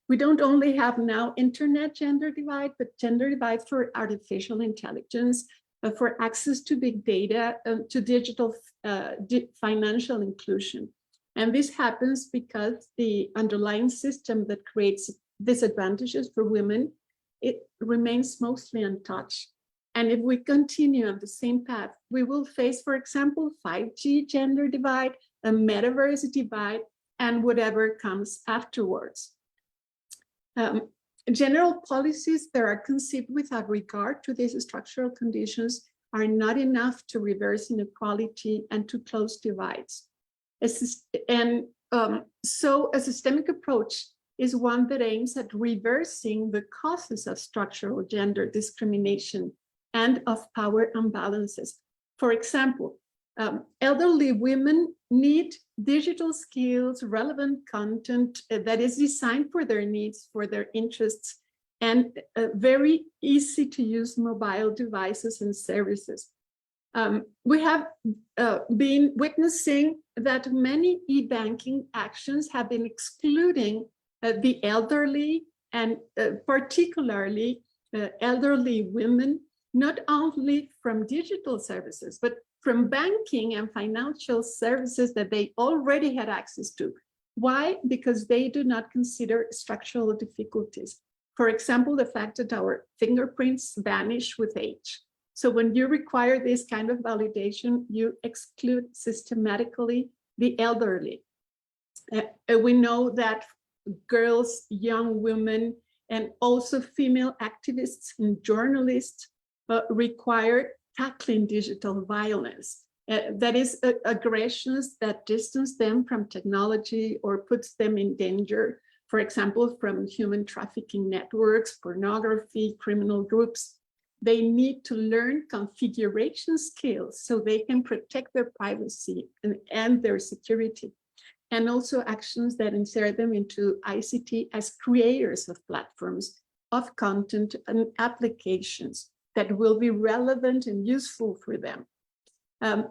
We don't only have now internet gender divide, but gender divide for artificial intelligence, for access to big data, to digital financial inclusion. And this happens because the underlying system that creates disadvantages for women, it remains mostly untouched. And if we continue on the same path, we will face, for example, 5G gender divide, a metaverse divide, and whatever comes afterwards. General policies that are conceived without regard to these structural conditions are not enough to reverse inequality and to close divides. So a systemic approach is one that aims at reversing the causes of structural gender discrimination and of power imbalances. For example, elderly women need digital skills, relevant content that is designed for their needs, for their interests, and very easy to use mobile devices and services. We have been witnessing that many e-banking actions have been excluding the elderly, and particularly elderly women, not only from digital services, but from banking and financial services that they already had access to. Why? Because they do not consider structural difficulties. For example, the fact that our fingerprints vanish with age. So when you require this kind of validation, you exclude systematically the elderly. We know that girls, young women, and also female activists and journalists require tackling digital violence. That is aggressions that distance them from technology or puts them in danger, for example, from human trafficking networks, pornography, criminal groups. They need to learn configuration skills so they can protect their privacy and their security. And also actions that insert them into ICT as creators of platforms, of content and applications that will be relevant and useful for them.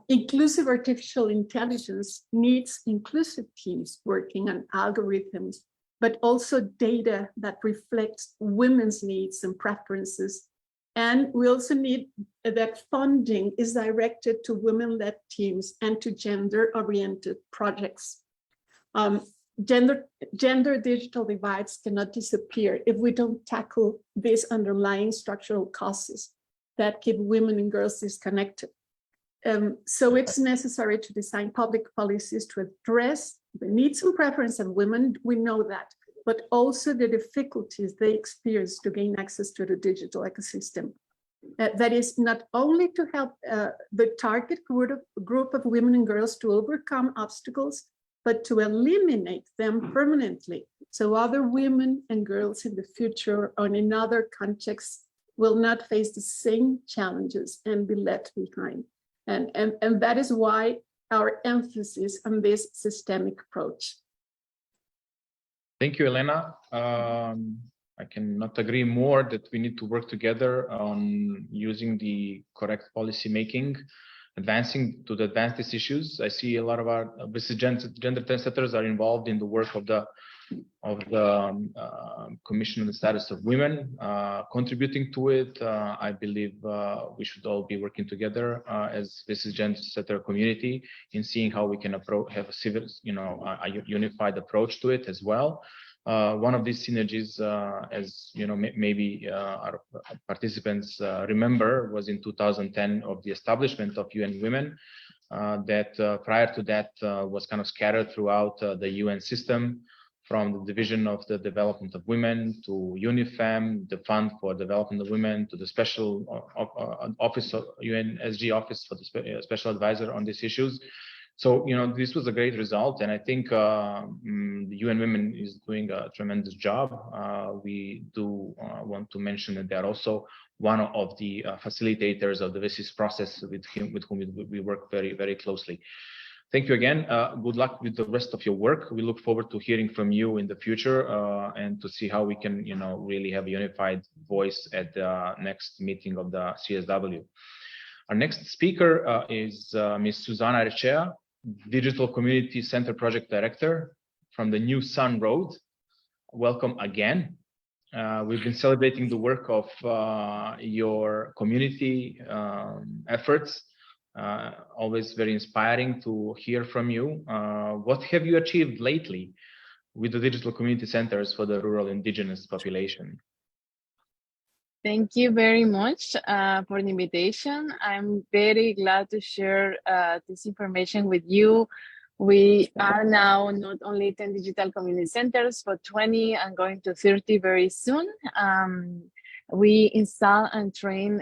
Inclusive artificial intelligence needs inclusive teams working on algorithms, but also data that reflects women's needs and preferences. And we also need that funding is directed to women-led teams and to gender-oriented projects. Gender digital divides cannot disappear if we don't tackle these underlying structural causes that keep women and girls disconnected. So it's necessary to design public policies to address the needs and preferences of women, we know that, but also the difficulties they experience to gain access to the digital ecosystem. That is not only to help the target group of women and girls to overcome obstacles, but to eliminate them permanently. So other women and girls in the future or in other contexts will not face the same challenges and be left behind. And that is why our emphasis on this systemic approach. Thank you, Elena. I cannot agree more that we need to work together on using the correct policy making, advancing to advance these issues. I see a lot of our gender trendsetters are involved in the work of the Commission on the Status of Women, contributing to it. I believe we should all be working together as this is gender setter community in seeing how we can have a civil, a unified approach to it as well. One of these synergies, as you know, maybe our participants remember, was in 2010 of the establishment of UN Women. That prior to that was kind of scattered throughout the UN system, from the Division of the Development of Women to UNIFEM, the Fund for Development of Women, to the Special Office of UNSG Office for the Special Advisor on these issues. So, this was a great result, and I think the UN Women is doing a tremendous job. We do want to mention that they are also one of the facilitators of the VISIS process with whom we work very, very closely. Thank you again. Good luck with the rest of your work. We look forward to hearing from you in the future and to see how we can, really have a unified voice at the next meeting of the CSW. Our next speaker is Ms. Susana Arechea, Digital Community Center Project Director from the New Sun Road. Welcome again. We've been celebrating the work of your community efforts. Always very inspiring to hear from you. What have you achieved lately with the digital community centers for the rural indigenous population? Thank you very much for the invitation. I'm very glad to share this information with you. We are now not only 10 digital community centers, but 20 and going to 30 very soon. We install and train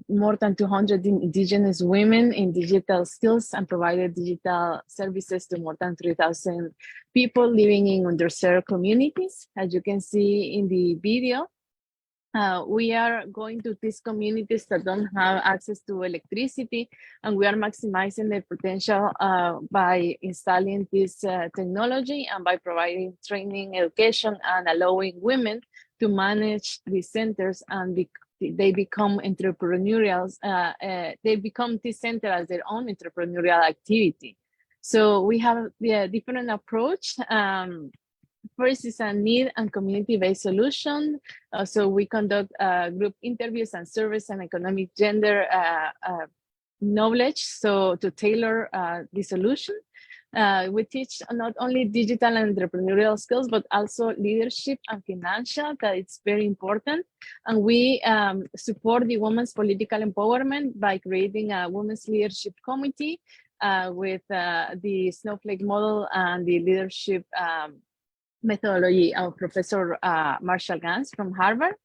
more than 200 indigenous women in digital skills and provided digital services to more than 3,000 people living in underserved communities. As you can see in the video, we are going to these communities that don't have access to electricity, and we are maximizing their potential by installing this technology and by providing training, education, and allowing women to manage these centers, and they become entrepreneurials. They become this center as their own entrepreneurial activity. So we have the different approach. First is a need and community-based solution. So we conduct group interviews and service and economic gender knowledge, so to tailor the solution. We teach not only digital and entrepreneurial skills, but also leadership and financial, that it's very important. And we support the women's political empowerment by creating a women's leadership committee with the Snowflake model and the leadership methodology of Professor Marshall Ganz from Harvard.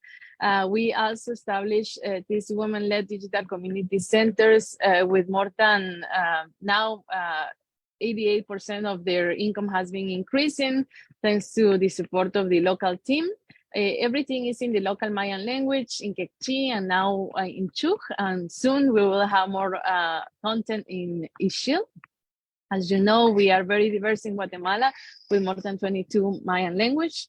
We also established these women-led digital community centers with more than now 88% of their income has been increasing thanks to the support of the local team. Everything is in the local Mayan language, in Quechua, and now in Chuj, and soon we will have more content in Ixil. As you know, we are very diverse in Guatemala with more than 22 Mayan language.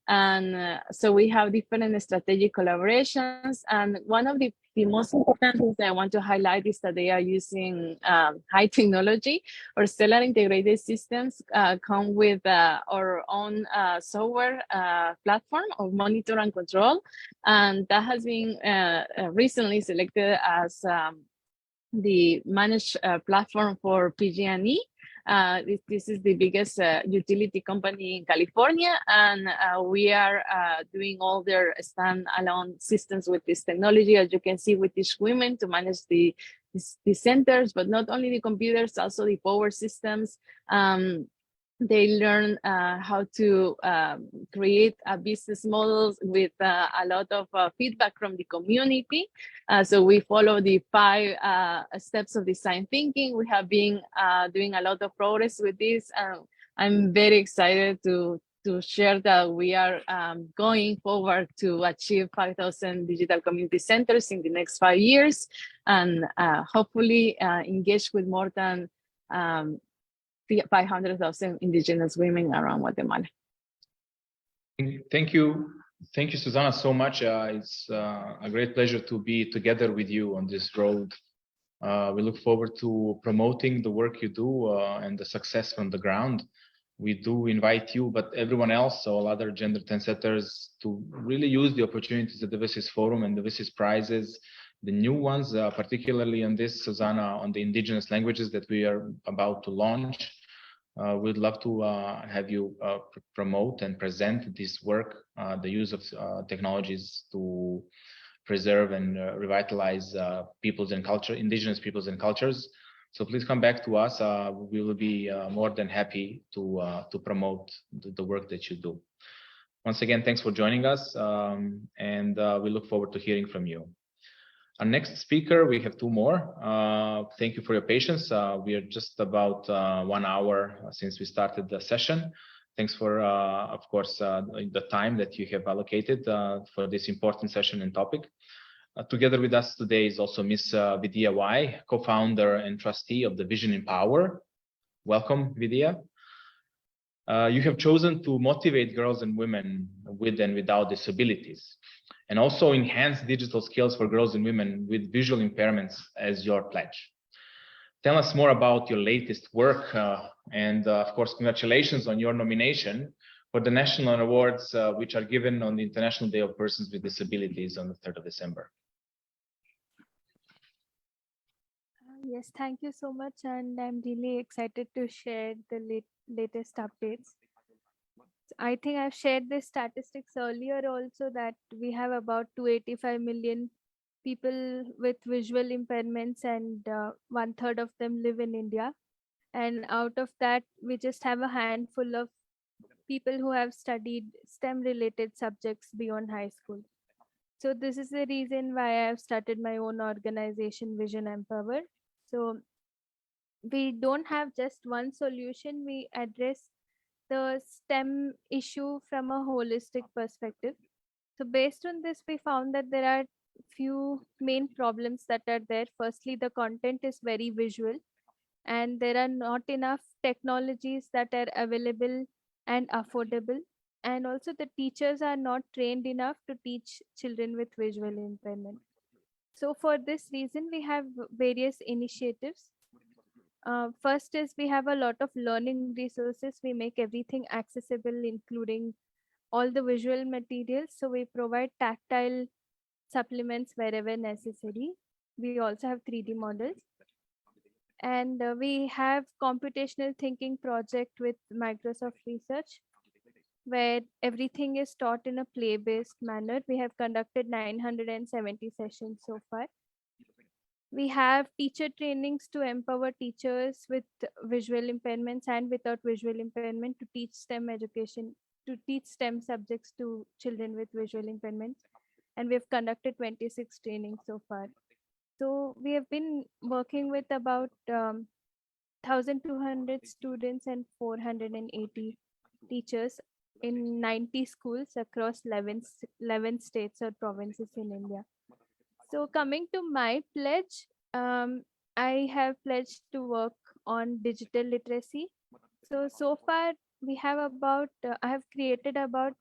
And so we have different strategic collaborations. And one of the most important things that I want to highlight is that they are using high technology. Our stellar integrated systems come with our own software platform of monitor and control. And that has been recently selected as the managed platform for PG&E. This is the biggest utility company in California, and we are doing all their standalone systems with this technology, as you can see, with these women to manage the centers, but not only the computers, also the power systems. They learn how to create a business models with a lot of feedback from the community. So we follow the 5 steps of design thinking. We have been doing a lot of progress with this. I'm very excited to share that we are going forward to achieve 5,000 digital community centers in the next 5 years, and hopefully engage with more than 500,000 indigenous women around Guatemala. Thank you, Susana, so much. It's a great pleasure to be together with you on this road. We look forward to promoting the work you do and the success from the ground. we do invite you, but everyone else, all other gender trendsetters, to really use the opportunities at the WSIS Forum and the WSIS prizes, the new ones, particularly on this, Susanna, on the indigenous languages that we are about to launch. We'd love to have you promote and present this work, the use of technologies to preserve and revitalize peoples and culture, indigenous peoples and cultures. So please come back to us. We will be more than happy to promote the work that you do. Once again, thanks for joining us, and we look forward to hearing from you. Our next speaker, we have two more. Thank you for your patience. We are just about 1 hour since we started the session. Thanks for, of course, the time that you have allocated for this important session and topic. Together with us today is also Ms. Vidya Y, co-founder and trustee of the Vision Empower. Welcome, Vidya. You have chosen to motivate girls and women with and without disabilities, and also enhance digital skills for girls and women with visual impairments as your pledge. Tell us more about your latest work, and of course, congratulations on your nomination for the national awards, which are given on the International Day of Persons with Disabilities on the 3rd of December. Yes, thank you so much, and I'm really excited to share the latest updates. I think I've shared the statistics earlier also, that we have about 285 million people with visual impairments, and 1/3 of them live in India. And out of that, we just have a handful of people who have studied STEM related subjects beyond high school. So this is the reason why I've started my own organization, Vision Empower. So we don't have just one solution. We address the STEM issue from a holistic perspective. So based on this, we found that there are few main problems that are there. Firstly, the content is very visual, and there are not enough technologies that are available and affordable. And also the teachers are not trained enough to teach children with visual impairment. So for this reason, we have various initiatives. First is we have a lot of learning resources. We make everything accessible, including all the visual materials. So we provide tactile supplements wherever necessary. We also have 3D models. And we have computational thinking project with Microsoft Research, where everything is taught in a play-based manner. We have conducted 970 sessions so far. We have teacher trainings to empower teachers with visual impairments and without visual impairment to teach STEM education, to teach STEM subjects to children with visual impairments. And we have conducted 26 trainings so far. So we have been working with about 1,200 students and 480 teachers in 90 schools across 11 states or provinces in India. So coming to my pledge, I have pledged to work on digital literacy. So far we have about, I have created about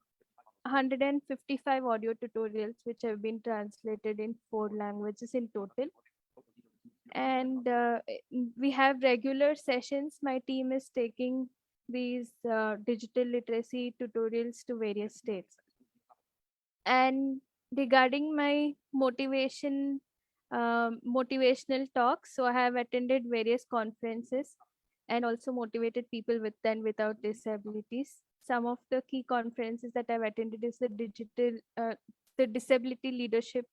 155 audio tutorials, which have been translated in 4 languages in total. And we have regular sessions. My team is taking these digital literacy tutorials to various states. And regarding my motivational talks, so I have attended various conferences and also motivated people with and without disabilities. Some of the key conferences that I've attended is the Disability Leadership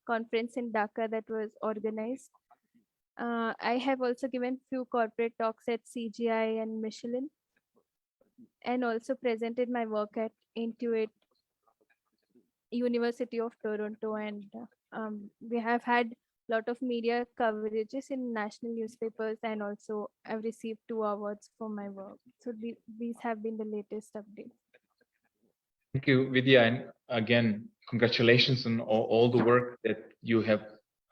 Conference in Dhaka that was organized. I have also given few corporate talks at CGI and Michelin, and also presented my work at Intuit, University of Toronto, and we have had a lot of media coverages in national newspapers, and also I've received 2 awards for my work. So these have been the latest updates. Thank you, Vidya, and again, congratulations on all the work that you have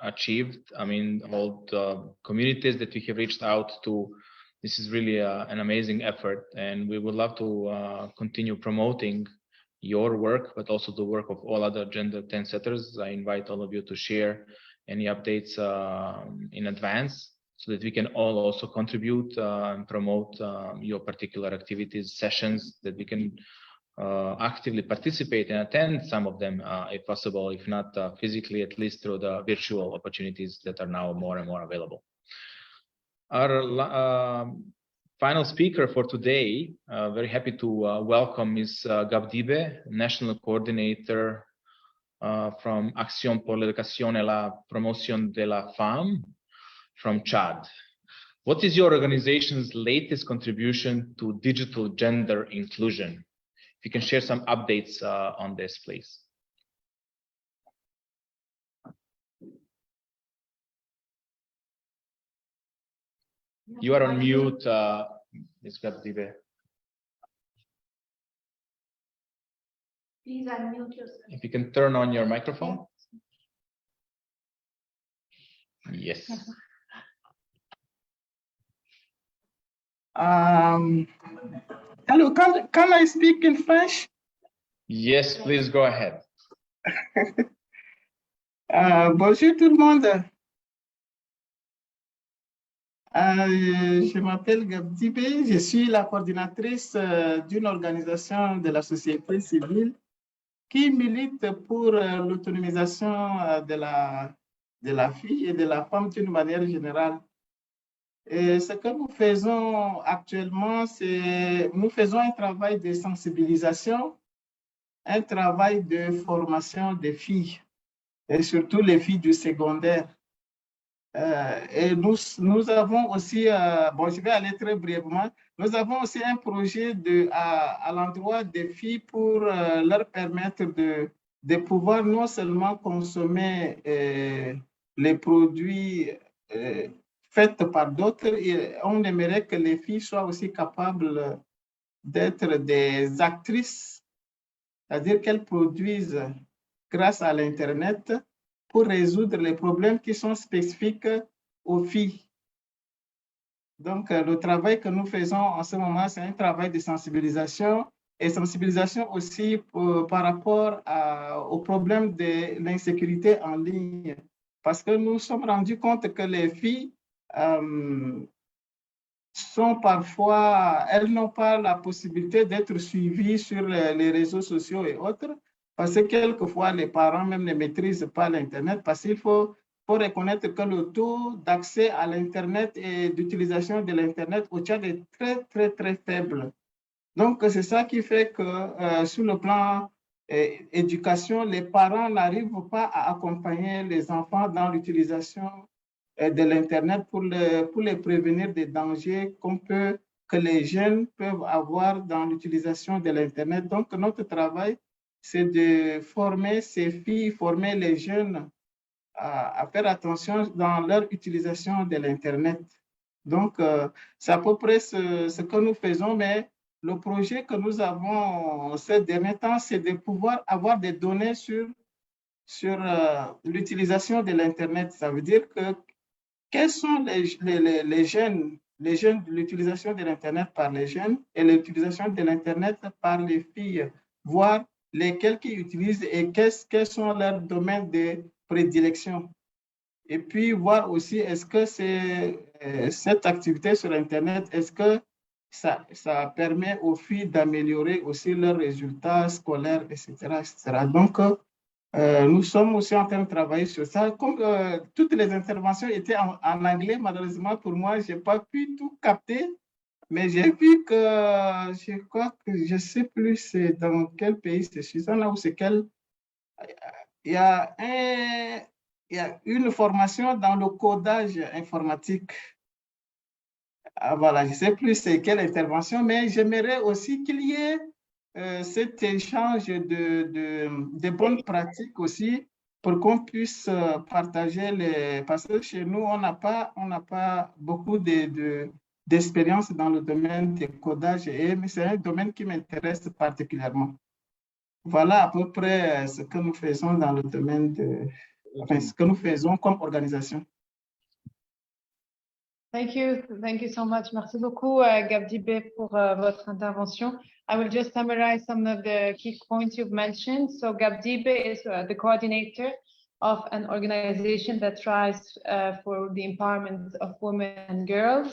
achieved. I mean, all the communities that you have reached out to. This is really an amazing effort, and we would love to continue promoting your work, but also the work of all other gender trendsetters. I invite all of you to share any updates in advance. so that we can all also contribute and promote your particular activities, sessions, that we can actively participate and attend some of them if possible, if not physically, at least through the virtual opportunities that are now more and more available. Our final speaker for today, very happy to welcome Ms. Gabdibe, National Coordinator from Action pour l'Éducation et la Promotion de la Femme from Chad. What is your organization's latest contribution to digital gender inclusion? If you can share some updates on this, please. You are on mute, Ms. Gabdibe. Please unmute yourself. If you can turn on your microphone. Yes. Hello, can I speak in French? Yes, please go ahead. Bonjour tout le monde. Je m'appelle Gabdibe, je suis la coordinatrice d'une organisation de la société civile qui milite pour l'autonomisation de la fille et de la femme d'une manière générale. Et ce que nous faisons actuellement, c'est nous faisons un travail de sensibilisation, un travail de formation des filles, et surtout les filles du secondaire. Et nous avons aussi, bon, je vais aller très brièvement, nous avons aussi un projet à l'endroit des filles pour leur permettre de pouvoir non seulement consommer les produits faits par d'autres, on aimerait que les filles soient aussi capables d'être des actrices, c'est-à-dire qu'elles produisent grâce à l'Internet pour résoudre les problèmes qui sont spécifiques aux filles. Donc, le travail que nous faisons en ce moment, c'est un travail de sensibilisation et sensibilisation aussi par rapport au problème de l'insécurité en ligne. Parce que nous nous sommes rendus compte que les filles sont parfois, elles n'ont pas la possibilité d'être suivies sur les réseaux sociaux et autres. Parce que quelquefois, les parents même ne maîtrisent pas l'Internet parce qu'il faut reconnaître que le taux d'accès à l'Internet et d'utilisation de l'Internet au Tchad est très, très, très faible. Donc, c'est ça qui fait que sur le plan éducation, les parents n'arrivent pas à accompagner les enfants dans l'utilisation de l'Internet pour les prévenir des dangers que les jeunes peuvent avoir dans l'utilisation de l'Internet. Donc, notre travail, c'est de former ces filles, former les jeunes à faire attention dans leur utilisation de l'Internet. Donc, c'est à peu près ce que nous faisons, mais le projet que nous avons ces derniers temps, c'est de pouvoir avoir des données sur l'utilisation de l'Internet. Ça veut dire que quels sont les jeunes, l'utilisation de l'Internet par les jeunes et l'utilisation de l'Internet par les filles, voir lesquels qui utilisent et quels sont leurs domaines de prédilection. Et puis voir aussi, est-ce que cette activité sur Internet, est-ce que ça permet aux filles d'améliorer aussi leurs résultats scolaires, etc. etc. Donc, nous sommes aussi en train de travailler sur ça. Comme toutes les interventions étaient en anglais, malheureusement pour moi, je n'ai pas pu tout capter. Mais j'ai vu que, je crois que, je ne sais plus c'est dans quel pays c'est Suisse-là ou c'est quel. Il y a une formation dans le codage informatique. Voilà, je ne sais plus c'est quelle intervention, mais j'aimerais aussi qu'il y ait cet échange de bonnes pratiques aussi pour qu'on puisse partager parce que chez nous, on n'a pas beaucoup d'expérience dans le domaine du codage, mais c'est un domaine qui m'intéresse particulièrement. Voilà à peu près ce que nous faisons dans le domaine ce que nous faisons comme organisation. Thank you so much. Merci beaucoup, Gabdibe, pour votre intervention. I will just summarize some of the key points you've mentioned. So Gabdibe is the coordinator of an organization that strives for the empowerment of women and girls.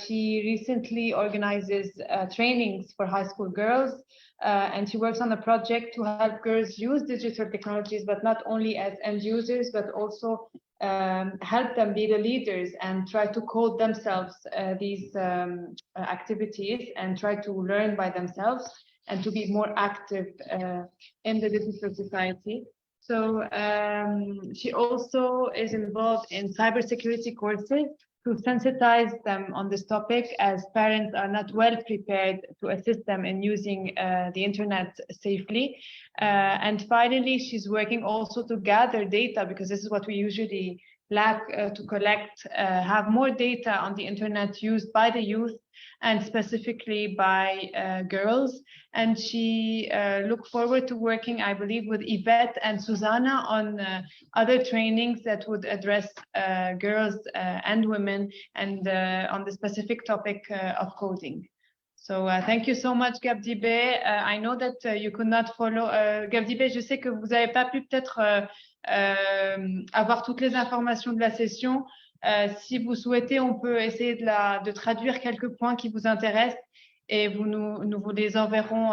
She recently organizes trainings for high school girls, and she works on a project to help girls use digital technologies, but not only as end users, but also help them be the leaders and try to code themselves these activities and try to learn by themselves and to be more active in the digital society. So she also is involved in cybersecurity courses to sensitize them on this topic, as parents are not well prepared to assist them in using the internet safely. And finally, she's working also to gather data, because this is what we usually lack, to collect, have more data on the internet used by the youth and specifically by girls. And she looked forward to working, I believe, with Yvette and Susanna on other trainings that would address girls and women and on the specific topic of coding. So thank you so much, Gabdibe. I know that you could not follow. Gabdibe, je sais que vous n'avez pas pu peut-être avoir toutes les informations de la session. Si vous souhaitez, on peut essayer de traduire quelques points qui vous intéressent et nous vous les enverrons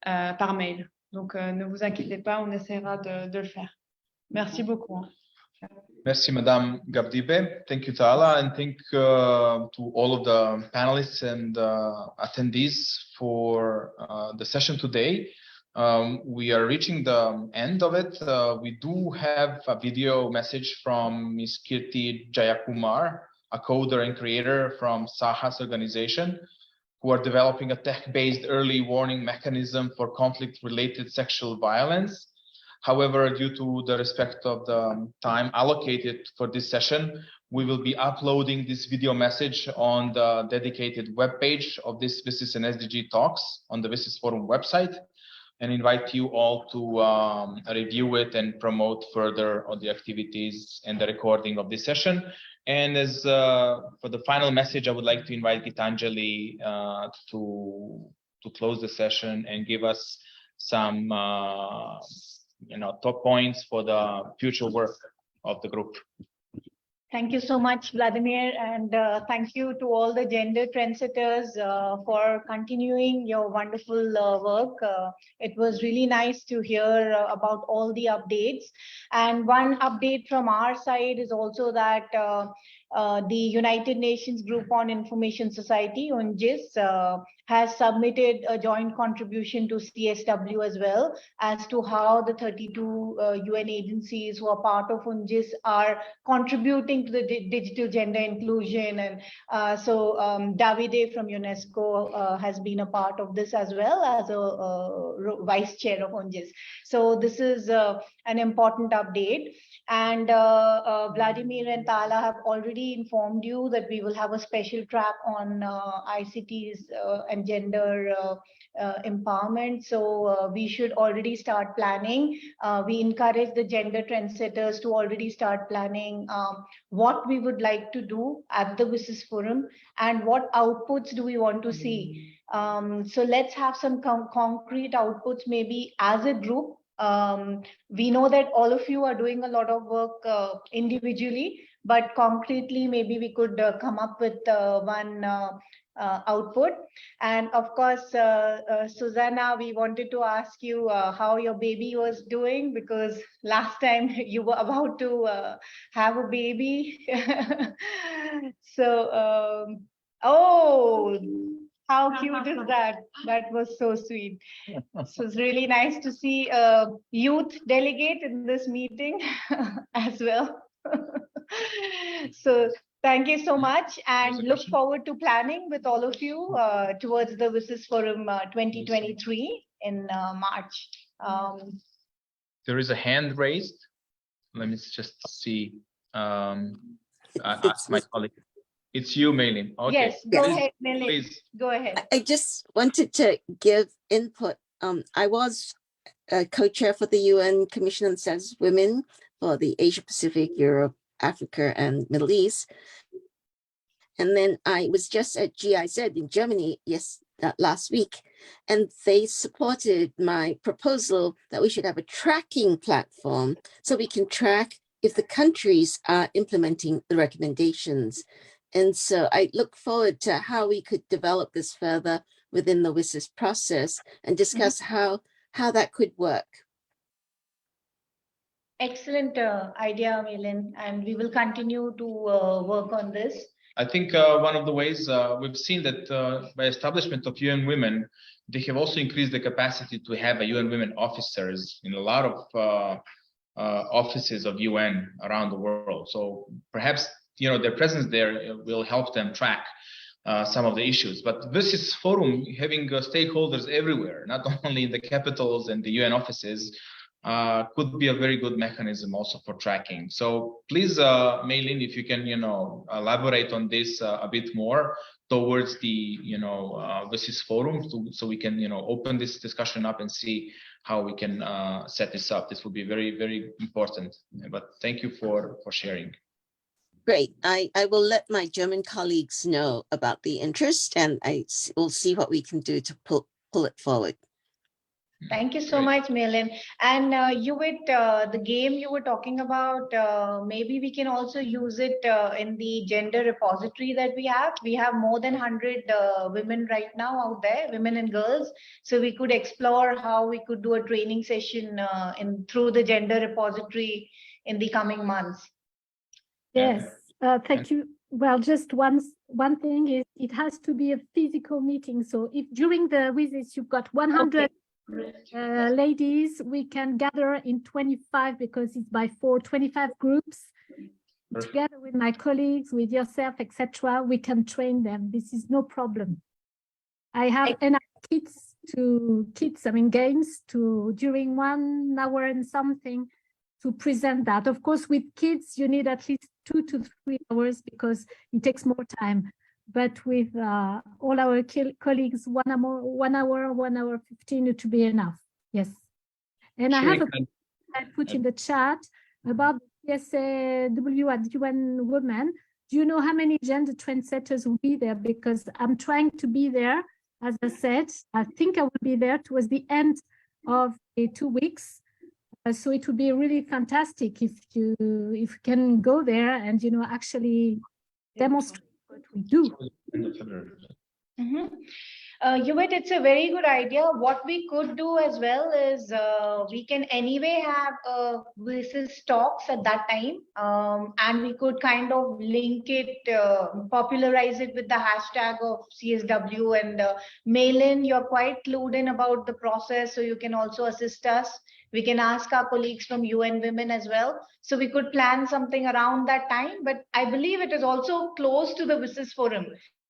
par mail. Donc, ne vous inquiétez pas, on essaiera de le faire. Merci beaucoup. Merci, Madame Gabdibe. Thank you, Tala, and thank to all of the panelists and attendees for the session today. We are reaching the end of it. We do have a video message from Ms. Kirti Jayakumar, a coder and creator from Sahas organization, who are developing a tech-based early warning mechanism for conflict-related sexual violence. However, due to the respect of the time allocated for this session, we will be uploading this video message on the dedicated webpage of this WSIS and SDG talks on the WSIS Forum website, and invite you all to review it and promote further on the activities and the recording of this session. And as for the final message, I would like to invite Gitanjali to close the session and give us some top points for the future work of the group. Thank you so much, Vladimir, and thank you to all the gender trendsetters for continuing your wonderful work. It was really nice to hear about all the updates. And one update from our side is also that the United Nations Group on Information Society, UNGIS, has submitted a joint contribution to CSW as well as to how the 32 UN agencies who are part of UNGIS are contributing to the digital gender inclusion. And so Davide from UNESCO has been a part of this as well as a vice chair of UNGIS. So this is an important update. And Vladimir and Tala have already informed you that we will have a special track on ICTs and gender empowerment. So we should already start planning. We encourage the gender trendsetters to already start planning what we would like to do at the WSIS Forum and what outputs do we want to see. So let's have some concrete outputs maybe as a group. We know that all of you are doing a lot of work individually, but concretely, maybe we could come up with one output. And of course, Susanna, we wanted to ask you how your baby was doing, because last time you were about to have a baby. So, oh, how cute is that? That was so sweet. So it's really nice to see a youth delegate in this meeting as well. So thank you so much, and look forward to planning with all of you towards the WSIS Forum 2023 in March. There is a hand raised. Let me just see. My colleague. It's you, Maylin. Okay. Yes, go ahead, Maylin. Please. Go ahead. I just wanted to give input. I was co-chair for the UN Commission on the Status of Women for the Asia Pacific, Europe, Africa, and Middle East. And then I was just at GIZ in Germany last week, and they supported my proposal that we should have a tracking platform so we can track if the countries are implementing the recommendations. And so I look forward to how we could develop this further within the WSIS process and discuss how that could work. Excellent idea, Mei-Lin, and we will continue to work on this. I think one of the ways we've seen that by establishment of UN Women, they have also increased the capacity to have a UN Women officers in a lot of offices of UN around the world. So perhaps their presence there will help them track some of the issues. But WSIS Forum, having stakeholders everywhere, not only in the capitals and the UN offices, could be a very good mechanism also for tracking. So please, Mei-Lin, if you can, elaborate on this a bit more towards the, WSIS Forum, so we can, open this discussion up and see how we can set this up. This would be very, very important. But thank you for sharing. Great. I will let my German colleagues know about the interest, and I will see what we can do to pull it forward. Thank you so much, Mei-Lin. And you with the game you were talking about, maybe we can also use it in the gender repository that we have. We have more than 100 women right now out there, women and girls. So we could explore how we could do a training session through the gender repository in the coming months. Yes, thank you. Well, just one thing is it has to be a physical meeting. So if during the WSIS you've got 100 ladies, we can gather in 25 because it's by 25 groups. Together with my colleagues, with yourself, etc., we can train them. This is no problem. I have enough games during 1 hour and something to present that. Of course, with kids, you need at least 2 to 3 hours because it takes more time. But with all our colleagues, 1 hour, 1 hour 15 to be enough. Yes. And I have I put in the chat about the CSW at UN Women. Do you know how many gender trendsetters will be there? Because I'm trying to be there. As I said, I think I will be there towards the end of the 2 weeks. So it would be really fantastic if you can go there and actually demonstrate what we do. Yuvit, it's a very good idea. What we could do as well is we can anyway have WSIS talks at that time, and we could kind of link it, popularize it with the hashtag of CSW. And Mei-Lin, you're quite clued in about the process, so you can also assist us. We can ask our colleagues from UN Women as well. So we could plan something around that time, but I believe it is also close to the WSIS Forum.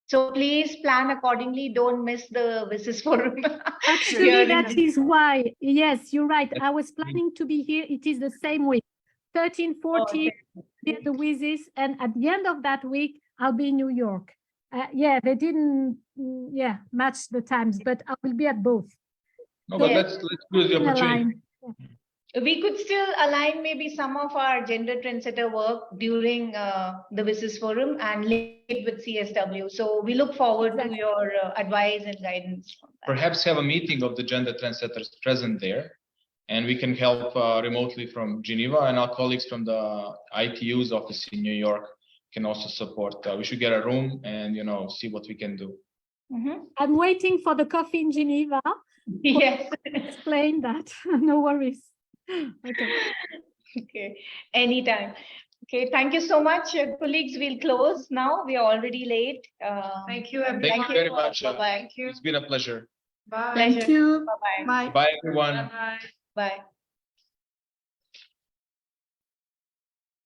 So please plan accordingly. Don't miss the WSIS Forum. Actually, that is why. Yes, you're right. I was planning to be here. It is the same week, 13, 14, the WSIS. And at the end of that week, I'll be in New York. They didn't match the times, but I will be at both. No, but let's use the opportunity. We could still align maybe some of our gender trendsetter work during the WSIS Forum and link it with CSW. So we look forward to your advice and guidance. Perhaps have a meeting of the gender trendsetters present there, and we can help remotely from Geneva, and our colleagues from the ITU's office in New York can also support. We should get a room and see what we can do. I'm waiting for the coffee in Geneva. Yes. Explain that. No worries. Okay, anytime. Okay, thank you so much, colleagues. We'll close now. We are already late. Thank you. Thank you very much. Bye-bye. It's been a pleasure. Bye. Thank you. Bye-bye. Bye. Bye, everyone. Bye. Bye.